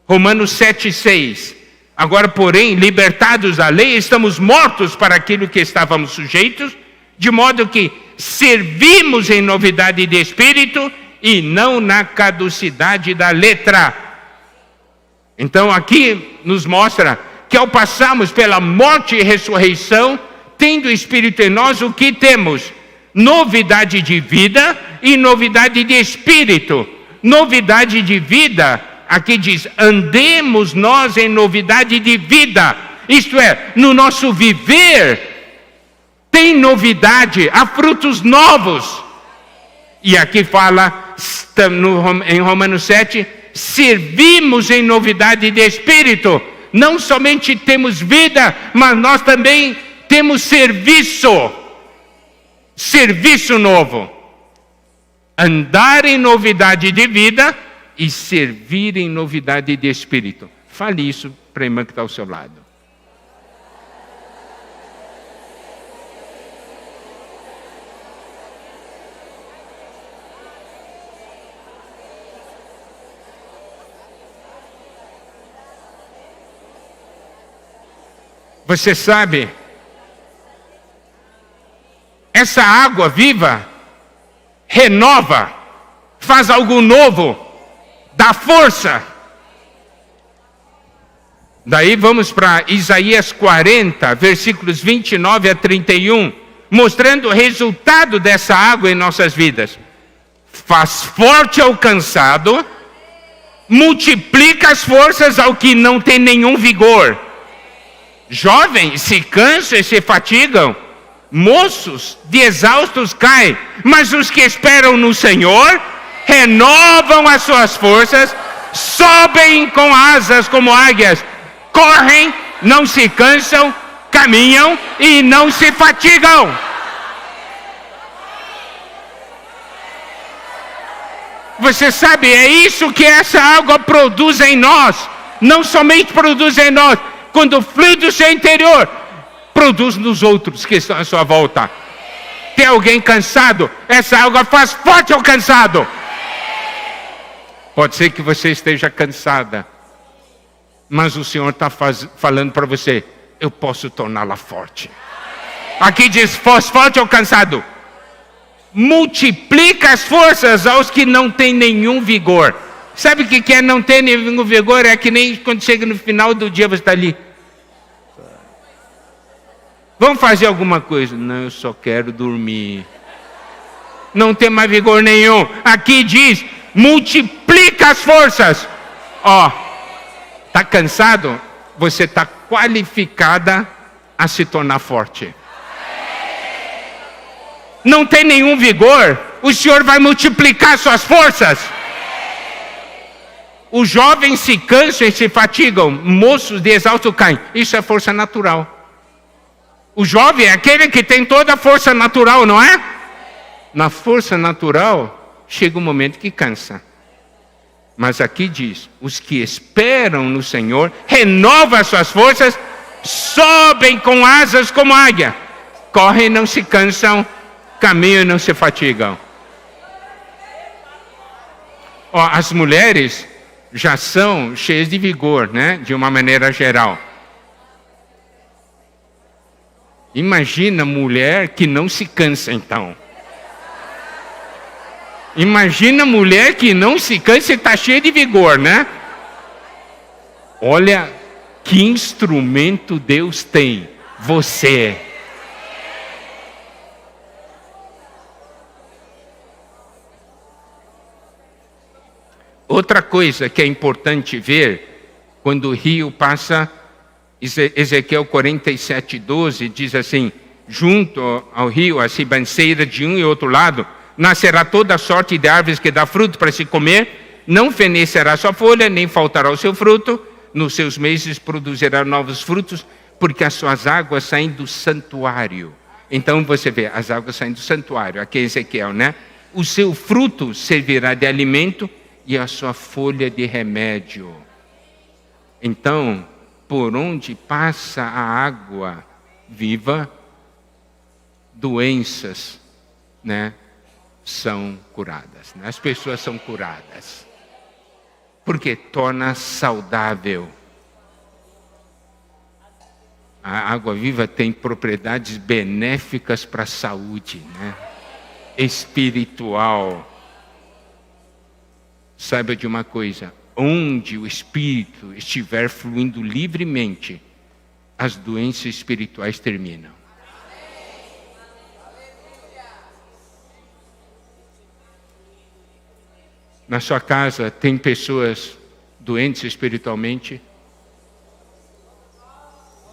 Romanos 7,6. Agora, porém, libertados da lei, estamos mortos para aquilo que estávamos sujeitos, de modo que servimos em novidade de espírito e não na caducidade da letra. Então aqui nos mostra que ao passarmos pela morte e ressurreição, tendo o Espírito em nós, o que temos? Novidade de vida e novidade de espírito. Novidade de vida, aqui diz, andemos nós em novidade de vida. Isto é, no nosso viver tem novidade, há frutos novos. E aqui fala, em Romanos 7, servimos em novidade de espírito. Não somente temos vida, mas nós também temos serviço. Serviço novo. Andar em novidade de vida e servir em novidade de espírito. Fale isso para a irmã que está ao seu lado. Você sabe, essa água viva renova, faz algo novo, dá força. Daí vamos para Isaías 40, versículos 29 a 31, mostrando o resultado dessa água em nossas vidas. Faz forte ao cansado, multiplica as forças ao que não tem nenhum vigor. Jovens se cansam e se fatigam, moços de exaustos caem, mas os que esperam no Senhor renovam as suas forças, sobem com asas como águias, correm, não se cansam, caminham e não se fatigam. Você sabe, é isso que essa água produz em nós. Não somente produz em nós, quando flui do seu interior, produz nos outros que estão à sua volta. Tem alguém cansado? Essa água faz forte ao cansado. Pode ser que você esteja cansada, mas o Senhor está falando para você, eu posso torná-la forte. Aqui diz, faz forte ao cansado. Multiplica as forças aos que não têm nenhum vigor. Sabe o que é não ter nenhum vigor? É que nem quando chega no final do dia você está ali. Vamos fazer alguma coisa? Não, eu só quero dormir. Não tem mais vigor nenhum. Aqui diz, multiplica as forças. Ó, está cansado? Você está qualificada a se tornar forte. Não tem nenhum vigor? O Senhor vai multiplicar suas forças. Os jovens se cansam e se fatigam, moços de exausto caem. Isso é força natural. O jovem é aquele que tem toda a força natural, não é? Na força natural, chega um momento que cansa. Mas aqui diz, os que esperam no Senhor, renovam as suas forças, sobem com asas como águia. Correm e não se cansam, caminham e não se fatigam. Ó, as mulheres já são cheias de vigor, né? De uma maneira geral. Imagina mulher que não se cansa, então. Imagina mulher que não se cansa e está cheia de vigor, né? Olha que instrumento Deus tem. Você. Outra coisa que é importante ver, quando o rio passa, Ezequiel 47:12 diz assim, junto ao rio, a ribanceira de um e outro lado, nascerá toda sorte de árvores que dá fruto para se comer, não fenecerá sua folha, nem faltará o seu fruto, nos seus meses produzirá novos frutos, porque as suas águas saem do santuário. Então você vê, as águas saem do santuário, aqui é Ezequiel, né? O seu fruto servirá de alimento, e a sua folha de remédio. Então, por onde passa a água viva, doenças, né, são curadas. As pessoas são curadas. Porque torna saudável. A água viva tem propriedades benéficas para a saúde, né? Espiritual. Saiba de uma coisa, onde o Espírito estiver fluindo livremente, as doenças espirituais terminam. Na sua casa tem pessoas doentes espiritualmente?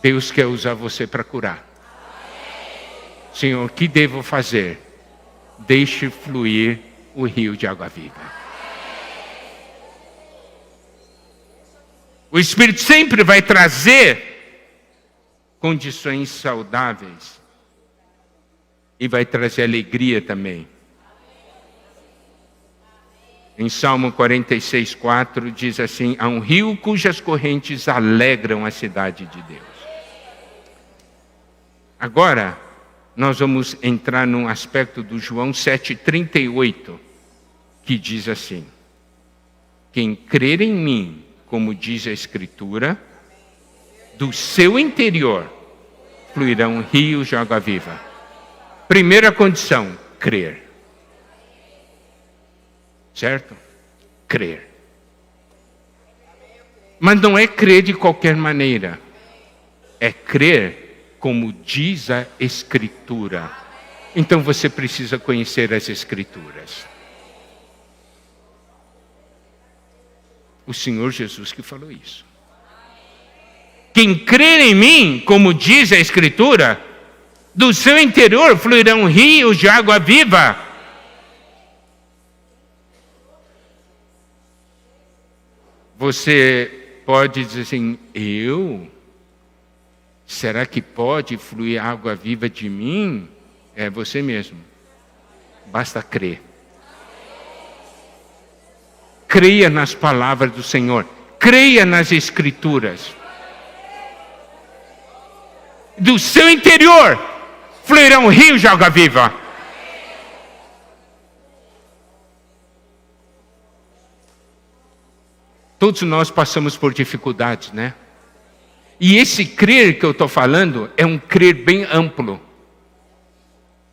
Deus quer usar você para curar. Senhor, o que devo fazer? Deixe fluir o rio de água viva. O Espírito sempre vai trazer condições saudáveis e vai trazer alegria também. Em Salmo 46:4 diz assim: há um rio cujas correntes alegram a cidade de Deus. Agora, nós vamos entrar num aspecto do João 7,38, que diz assim: quem crer em mim, como diz a Escritura, do seu interior fluirão rios de água viva. Primeira condição, crer. Certo? Crer. Mas não é crer de qualquer maneira. É crer como diz a Escritura. Então você precisa conhecer as Escrituras. O Senhor Jesus que falou isso. Quem crer em mim, como diz a Escritura, do seu interior fluirão rios de água viva. Você pode dizer assim, será que pode fluir água viva de mim? É você mesmo. Basta crer. Creia nas palavras do Senhor. Creia nas Escrituras. Do seu interior fluirão rios de água viva. Todos nós passamos por dificuldades, né? E esse crer que eu estou falando é um crer bem amplo.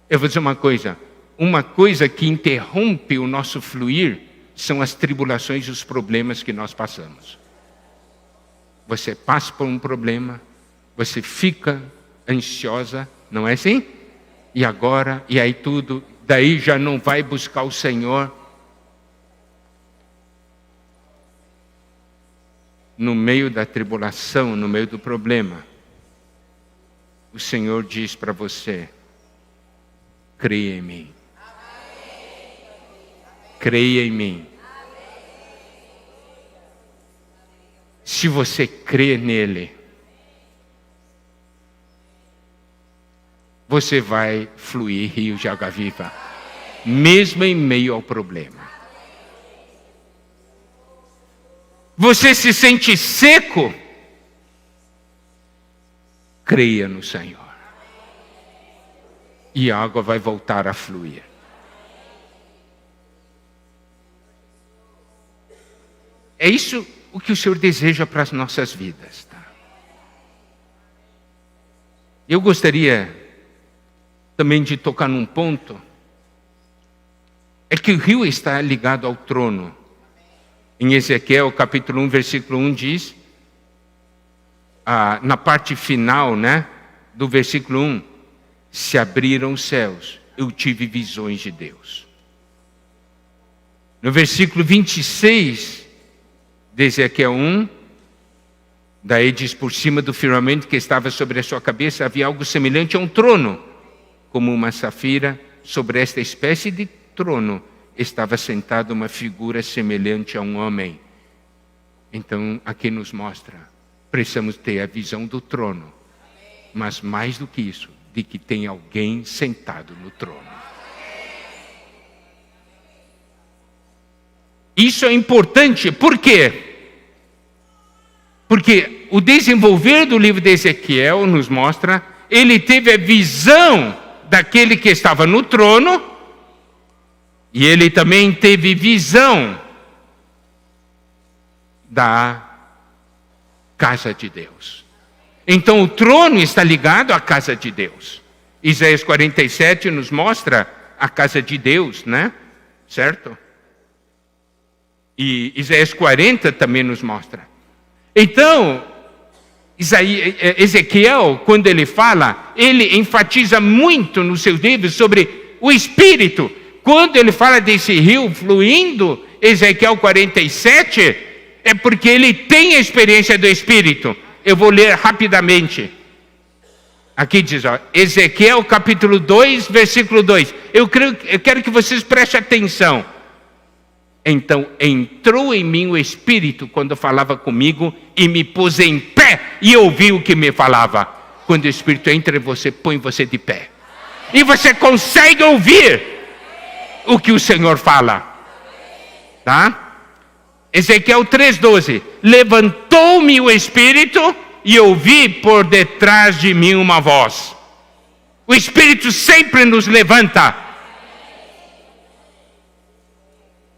Eu vou dizer uma coisa que interrompe o nosso fluir são as tribulações e os problemas que nós passamos. Você passa por um problema, você fica ansiosa, não é assim? E aí tudo, daí já não vai buscar o Senhor. No meio da tribulação, no meio do problema, o Senhor diz para você, creia em mim. Creia em mim. Se você crê nele, você vai fluir rios de água viva, mesmo em meio ao problema. Você se sente seco? Creia no Senhor. E a água vai voltar a fluir. É isso o que o Senhor deseja para as nossas vidas. Tá? Eu gostaria também de tocar num ponto. É que o rio está ligado ao trono. Em Ezequiel, capítulo 1, versículo 1 diz, na parte final, né, do versículo 1, se abriram os céus, eu tive visões de Deus. No versículo 26 de Ezequiel 1, daí diz, por cima do firmamento que estava sobre a sua cabeça, havia algo semelhante a um trono, como uma safira. Sobre esta espécie de trono estava sentada uma figura semelhante a um homem. Então, aqui nos mostra, precisamos ter a visão do trono, mas mais do que isso, de que tem alguém sentado no trono. Isso é importante, por quê? Porque o desenvolver do livro de Ezequiel nos mostra, ele teve a visão daquele que estava no trono, e ele também teve visão da casa de Deus. Então o trono está ligado à casa de Deus. Isaías 47 nos mostra a casa de Deus, né? Certo? E Isaías 40 também nos mostra. Então, Ezequiel, quando ele fala, ele enfatiza muito nos seus livros sobre o Espírito. Quando ele fala desse rio fluindo, Ezequiel 47, é porque ele tem a experiência do Espírito. Eu vou ler rapidamente. Aqui diz, Ezequiel capítulo 2, versículo 2. Eu quero que vocês prestem atenção. Então entrou em mim o Espírito quando falava comigo e me pôs em pé e ouvi o que me falava. Quando o Espírito entra em você, põe você de pé. E você consegue ouvir o que o Senhor fala. Tá? Ezequiel 3,12. Levantou-me o Espírito e ouvi por detrás de mim uma voz. O Espírito sempre nos levanta.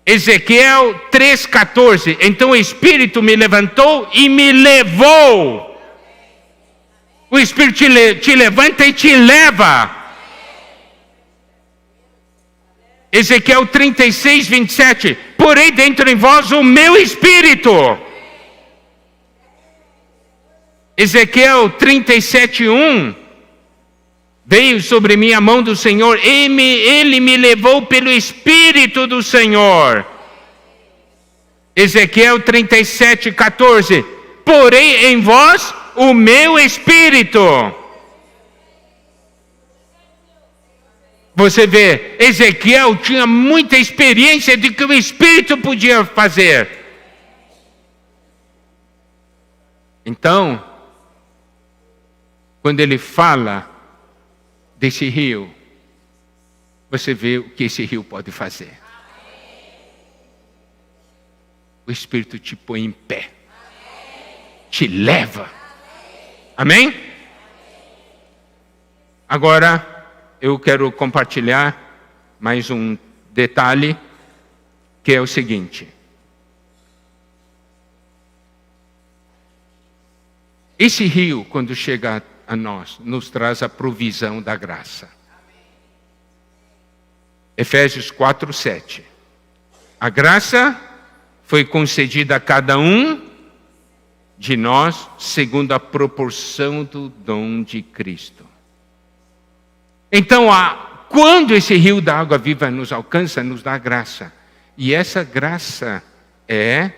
Ezequiel 3,14. Então o Espírito me levantou e me levou. O Espírito te levanta e te leva. Ezequiel 36, 27. Porei dentro em vós o meu Espírito. Ezequiel 37, 1. Veio sobre mim a mão do Senhor, ele me levou pelo Espírito do Senhor. Ezequiel 37, 14. Porei em vós o meu Espírito. Você vê, Ezequiel tinha muita experiência de que o Espírito podia fazer. Então, quando ele fala desse rio, você vê o que esse rio pode fazer. O Espírito te põe em pé, te leva. Amém? Agora, eu quero compartilhar mais um detalhe, que é o seguinte. Esse rio, quando chega a nós, nos traz a provisão da graça. Efésios 4, 7. A graça foi concedida a cada um de nós segundo a proporção do dom de Cristo. Então, quando esse rio da água viva nos alcança, nos dá graça. E essa graça é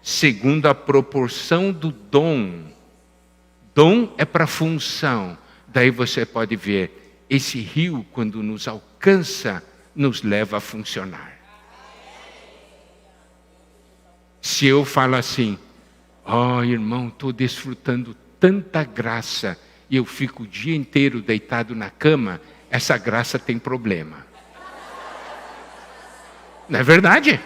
segundo a proporção do dom. Dom é para função. Daí você pode ver, esse rio, quando nos alcança, nos leva a funcionar. Se eu falo assim, irmão, estou desfrutando tanta graça, e eu fico o dia inteiro deitado na cama, essa graça tem problema. Não é verdade?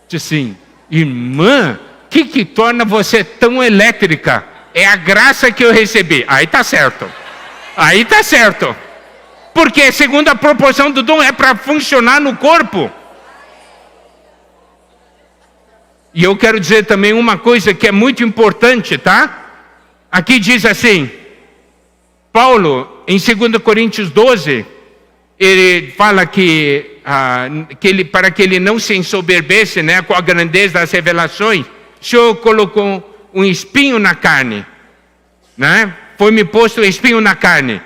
Diz assim, irmã, o que torna você tão elétrica? É a graça que eu recebi. Aí está certo. Aí está certo. Porque segundo a proporção do dom é para funcionar no corpo. E eu quero dizer também uma coisa que é muito importante, tá? Aqui diz assim, Paulo, em 2 Coríntios 12, ele fala que ele, para que ele não se ensoberbesse, né, com a grandeza das revelações, o Senhor colocou um espinho na carne, né? Foi-me posto um espinho na carne.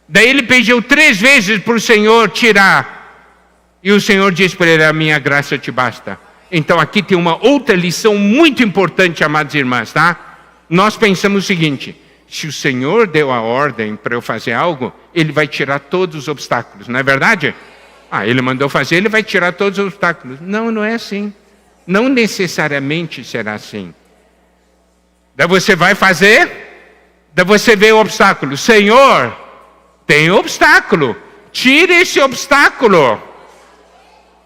Daí ele pediu 3 vezes para o Senhor tirar. E o Senhor disse para ele, a minha graça te basta. Então aqui tem uma outra lição muito importante, amadas irmãs, tá? Nós pensamos o seguinte, se o Senhor deu a ordem para eu fazer algo, Ele vai tirar todos os obstáculos, não é verdade? Ele mandou fazer, Ele vai tirar todos os obstáculos. Não, não é assim. Não necessariamente será assim. Daí você vai fazer, daí você vê o obstáculo. Senhor, tem obstáculo. Tire esse obstáculo.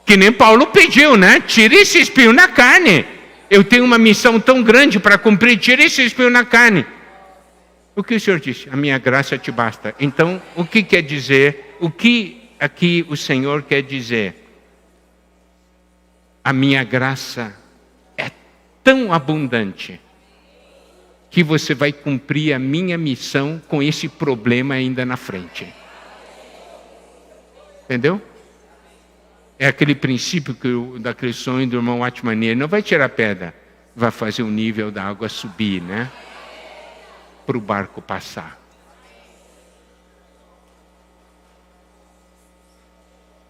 Que nem Paulo pediu, né? Tire esse espinho na carne. eu tenho uma missão tão grande para cumprir, tira esse espinho na carne. O que o Senhor disse? A minha graça te basta. Então, o que quer dizer? O que aqui o Senhor quer dizer? A minha graça é tão abundante que você vai cumprir a minha missão com esse problema ainda na frente. Entendeu? É aquele princípio daquele sonho do irmão Watchman. Ele não vai tirar pedra, vai fazer o nível da água subir, né? Para o barco passar.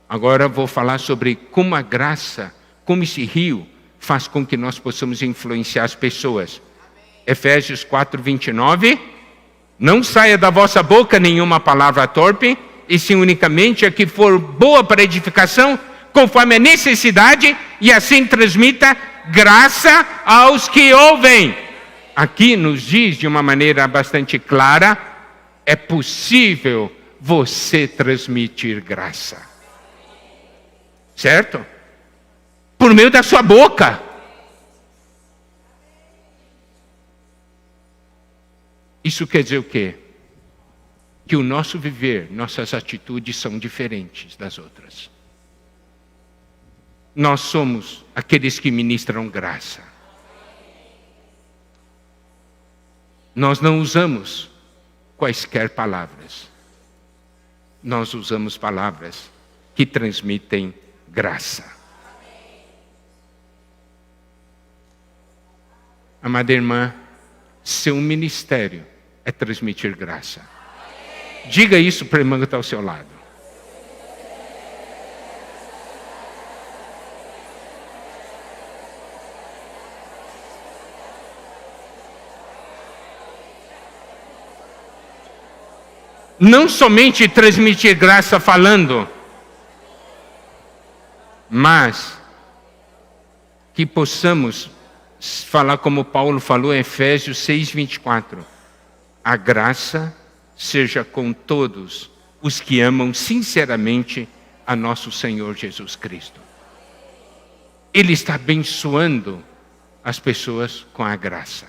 Agora vou falar sobre como a graça, como esse rio faz com que nós possamos influenciar as pessoas. Efésios 4:29. Não saia da vossa boca nenhuma palavra torpe, e sim unicamente a que for boa para edificação, conforme a necessidade, e assim transmita graça aos que ouvem. Aqui nos diz de uma maneira bastante clara, é possível você transmitir graça. Certo? Por meio da sua boca. Isso quer dizer o quê? Que o nosso viver, nossas atitudes são diferentes das outras. Nós somos aqueles que ministram graça. Nós não usamos quaisquer palavras. Nós usamos palavras que transmitem graça. Amada irmã, seu ministério é transmitir graça. Diga isso para a irmã que está ao seu lado. Não somente transmitir graça falando, mas que possamos falar como Paulo falou em Efésios 6:24. A graça seja com todos os que amam sinceramente a nosso Senhor Jesus Cristo. Ele está abençoando as pessoas com a graça.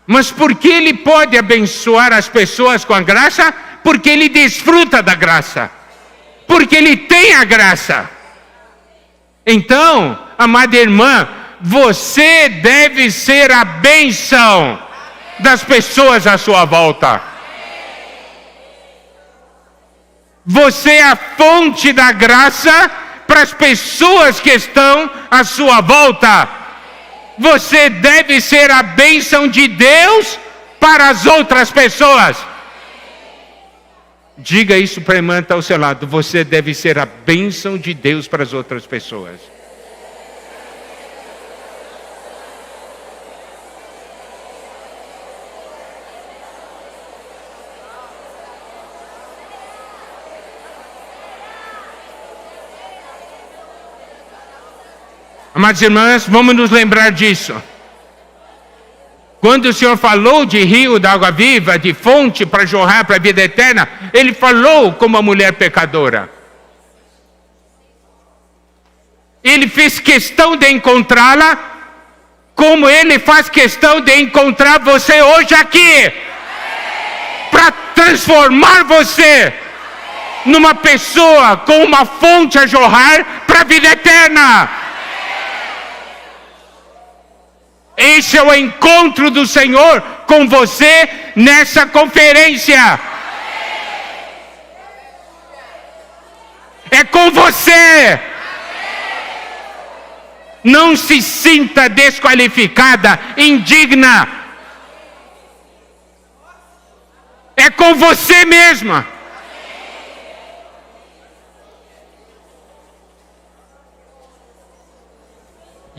Mas por que ele pode abençoar as pessoas com a graça? Porque ele desfruta da graça. Porque ele tem a graça. Então, amada irmã, você deve ser a bênção das pessoas à sua volta. Você é a fonte da graça para as pessoas que estão à sua volta. Você deve ser a bênção de Deus para as outras pessoas. Diga isso para a irmã que está ao seu lado. Você deve ser a bênção de Deus para as outras pessoas. Amadas irmãs, vamos nos lembrar disso. Quando o Senhor falou de rio da água viva, de fonte para jorrar para a vida eterna, Ele falou como a mulher pecadora. Ele fez questão de encontrá-la, como Ele faz questão de encontrar você hoje aqui, para transformar você numa pessoa com uma fonte a jorrar para a vida eterna. Esse é o encontro do Senhor com você nessa conferência. É com você. Não se sinta desqualificada, indigna. É com você mesma.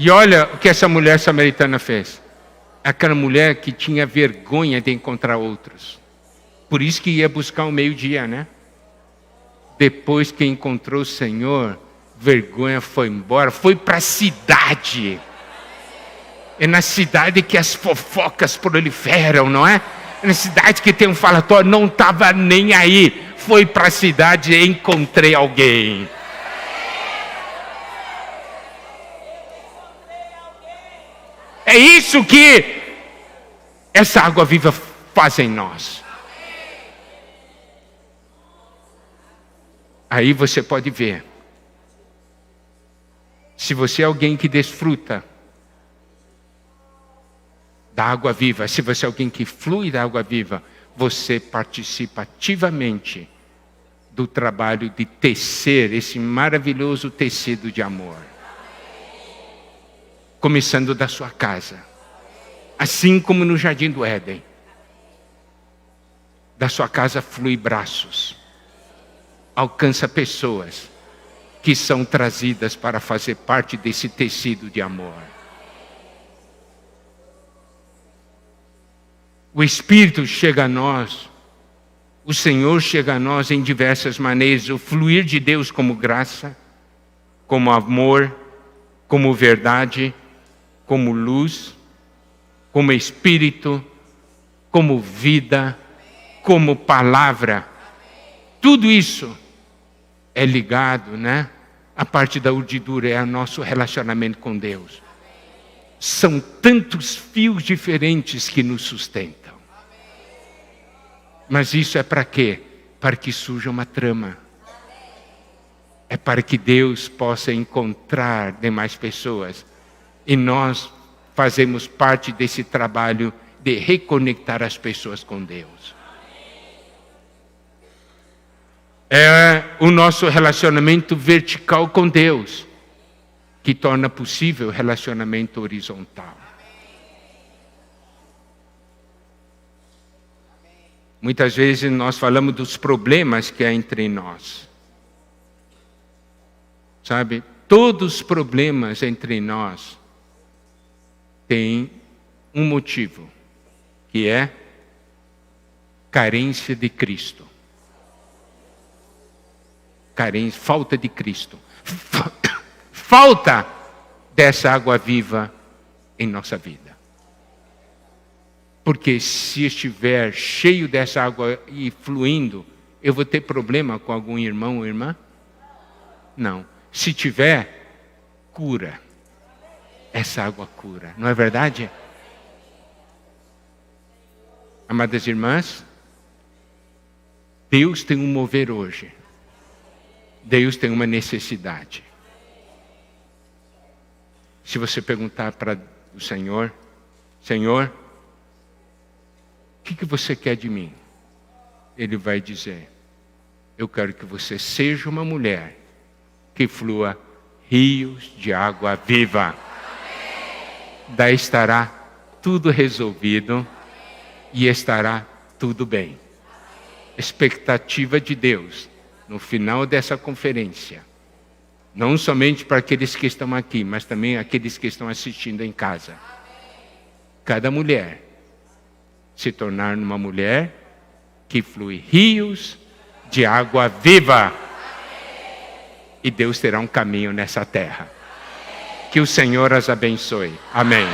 E olha o que essa mulher samaritana fez. Aquela mulher que tinha vergonha de encontrar outros. Por isso que ia buscar o meio-dia, né? Depois que encontrou o Senhor, vergonha foi embora, foi para a cidade. É na cidade que as fofocas proliferam, não é? É na cidade que tem um falatório, não estava nem aí. Foi para a cidade e encontrei alguém. É isso que essa água viva faz em nós. Aí você pode ver. Se você é alguém que desfruta da água viva, se você é alguém que flui da água viva, você participa ativamente do trabalho de tecer esse maravilhoso tecido de amor. Começando da sua casa. Assim como no Jardim do Éden. Da sua casa flui braços. Alcança pessoas que são trazidas para fazer parte desse tecido de amor. O Espírito chega a nós, o Senhor chega a nós em diversas maneiras, o fluir de Deus como graça, como amor, como verdade, como luz, como Espírito, como vida, como palavra. Tudo isso é ligado, né? A parte da urdidura é o nosso relacionamento com Deus. São tantos fios diferentes que nos sustentam. Mas isso é para quê? Para que surja uma trama. É para que Deus possa encontrar demais pessoas. E nós fazemos parte desse trabalho de reconectar as pessoas com Deus. É o nosso relacionamento vertical com Deus que torna possível o relacionamento horizontal. Muitas vezes nós falamos dos problemas que há entre nós. Sabe? Todos os problemas entre nós têm um motivo, que é carência de Cristo. Carência, falta de Cristo. Falta dessa água viva em nossa vida. Porque se estiver cheio dessa água e fluindo, eu vou ter problema com algum irmão ou irmã? Não. Se tiver, cura. Essa água cura, não é verdade? Amadas irmãs, Deus tem um mover hoje. Deus tem uma necessidade. Se você perguntar para o Senhor, Senhor, o que você quer de mim? Ele vai dizer, eu quero que você seja uma mulher que flua rios de água viva. Daí estará tudo resolvido e estará tudo bem. Expectativa de Deus no final dessa conferência, não somente para aqueles que estão aqui, mas também aqueles que estão assistindo em casa. Cada mulher se tornar uma mulher que flui rios de água viva. E Deus terá um caminho nessa terra. Que o Senhor as abençoe. Amém.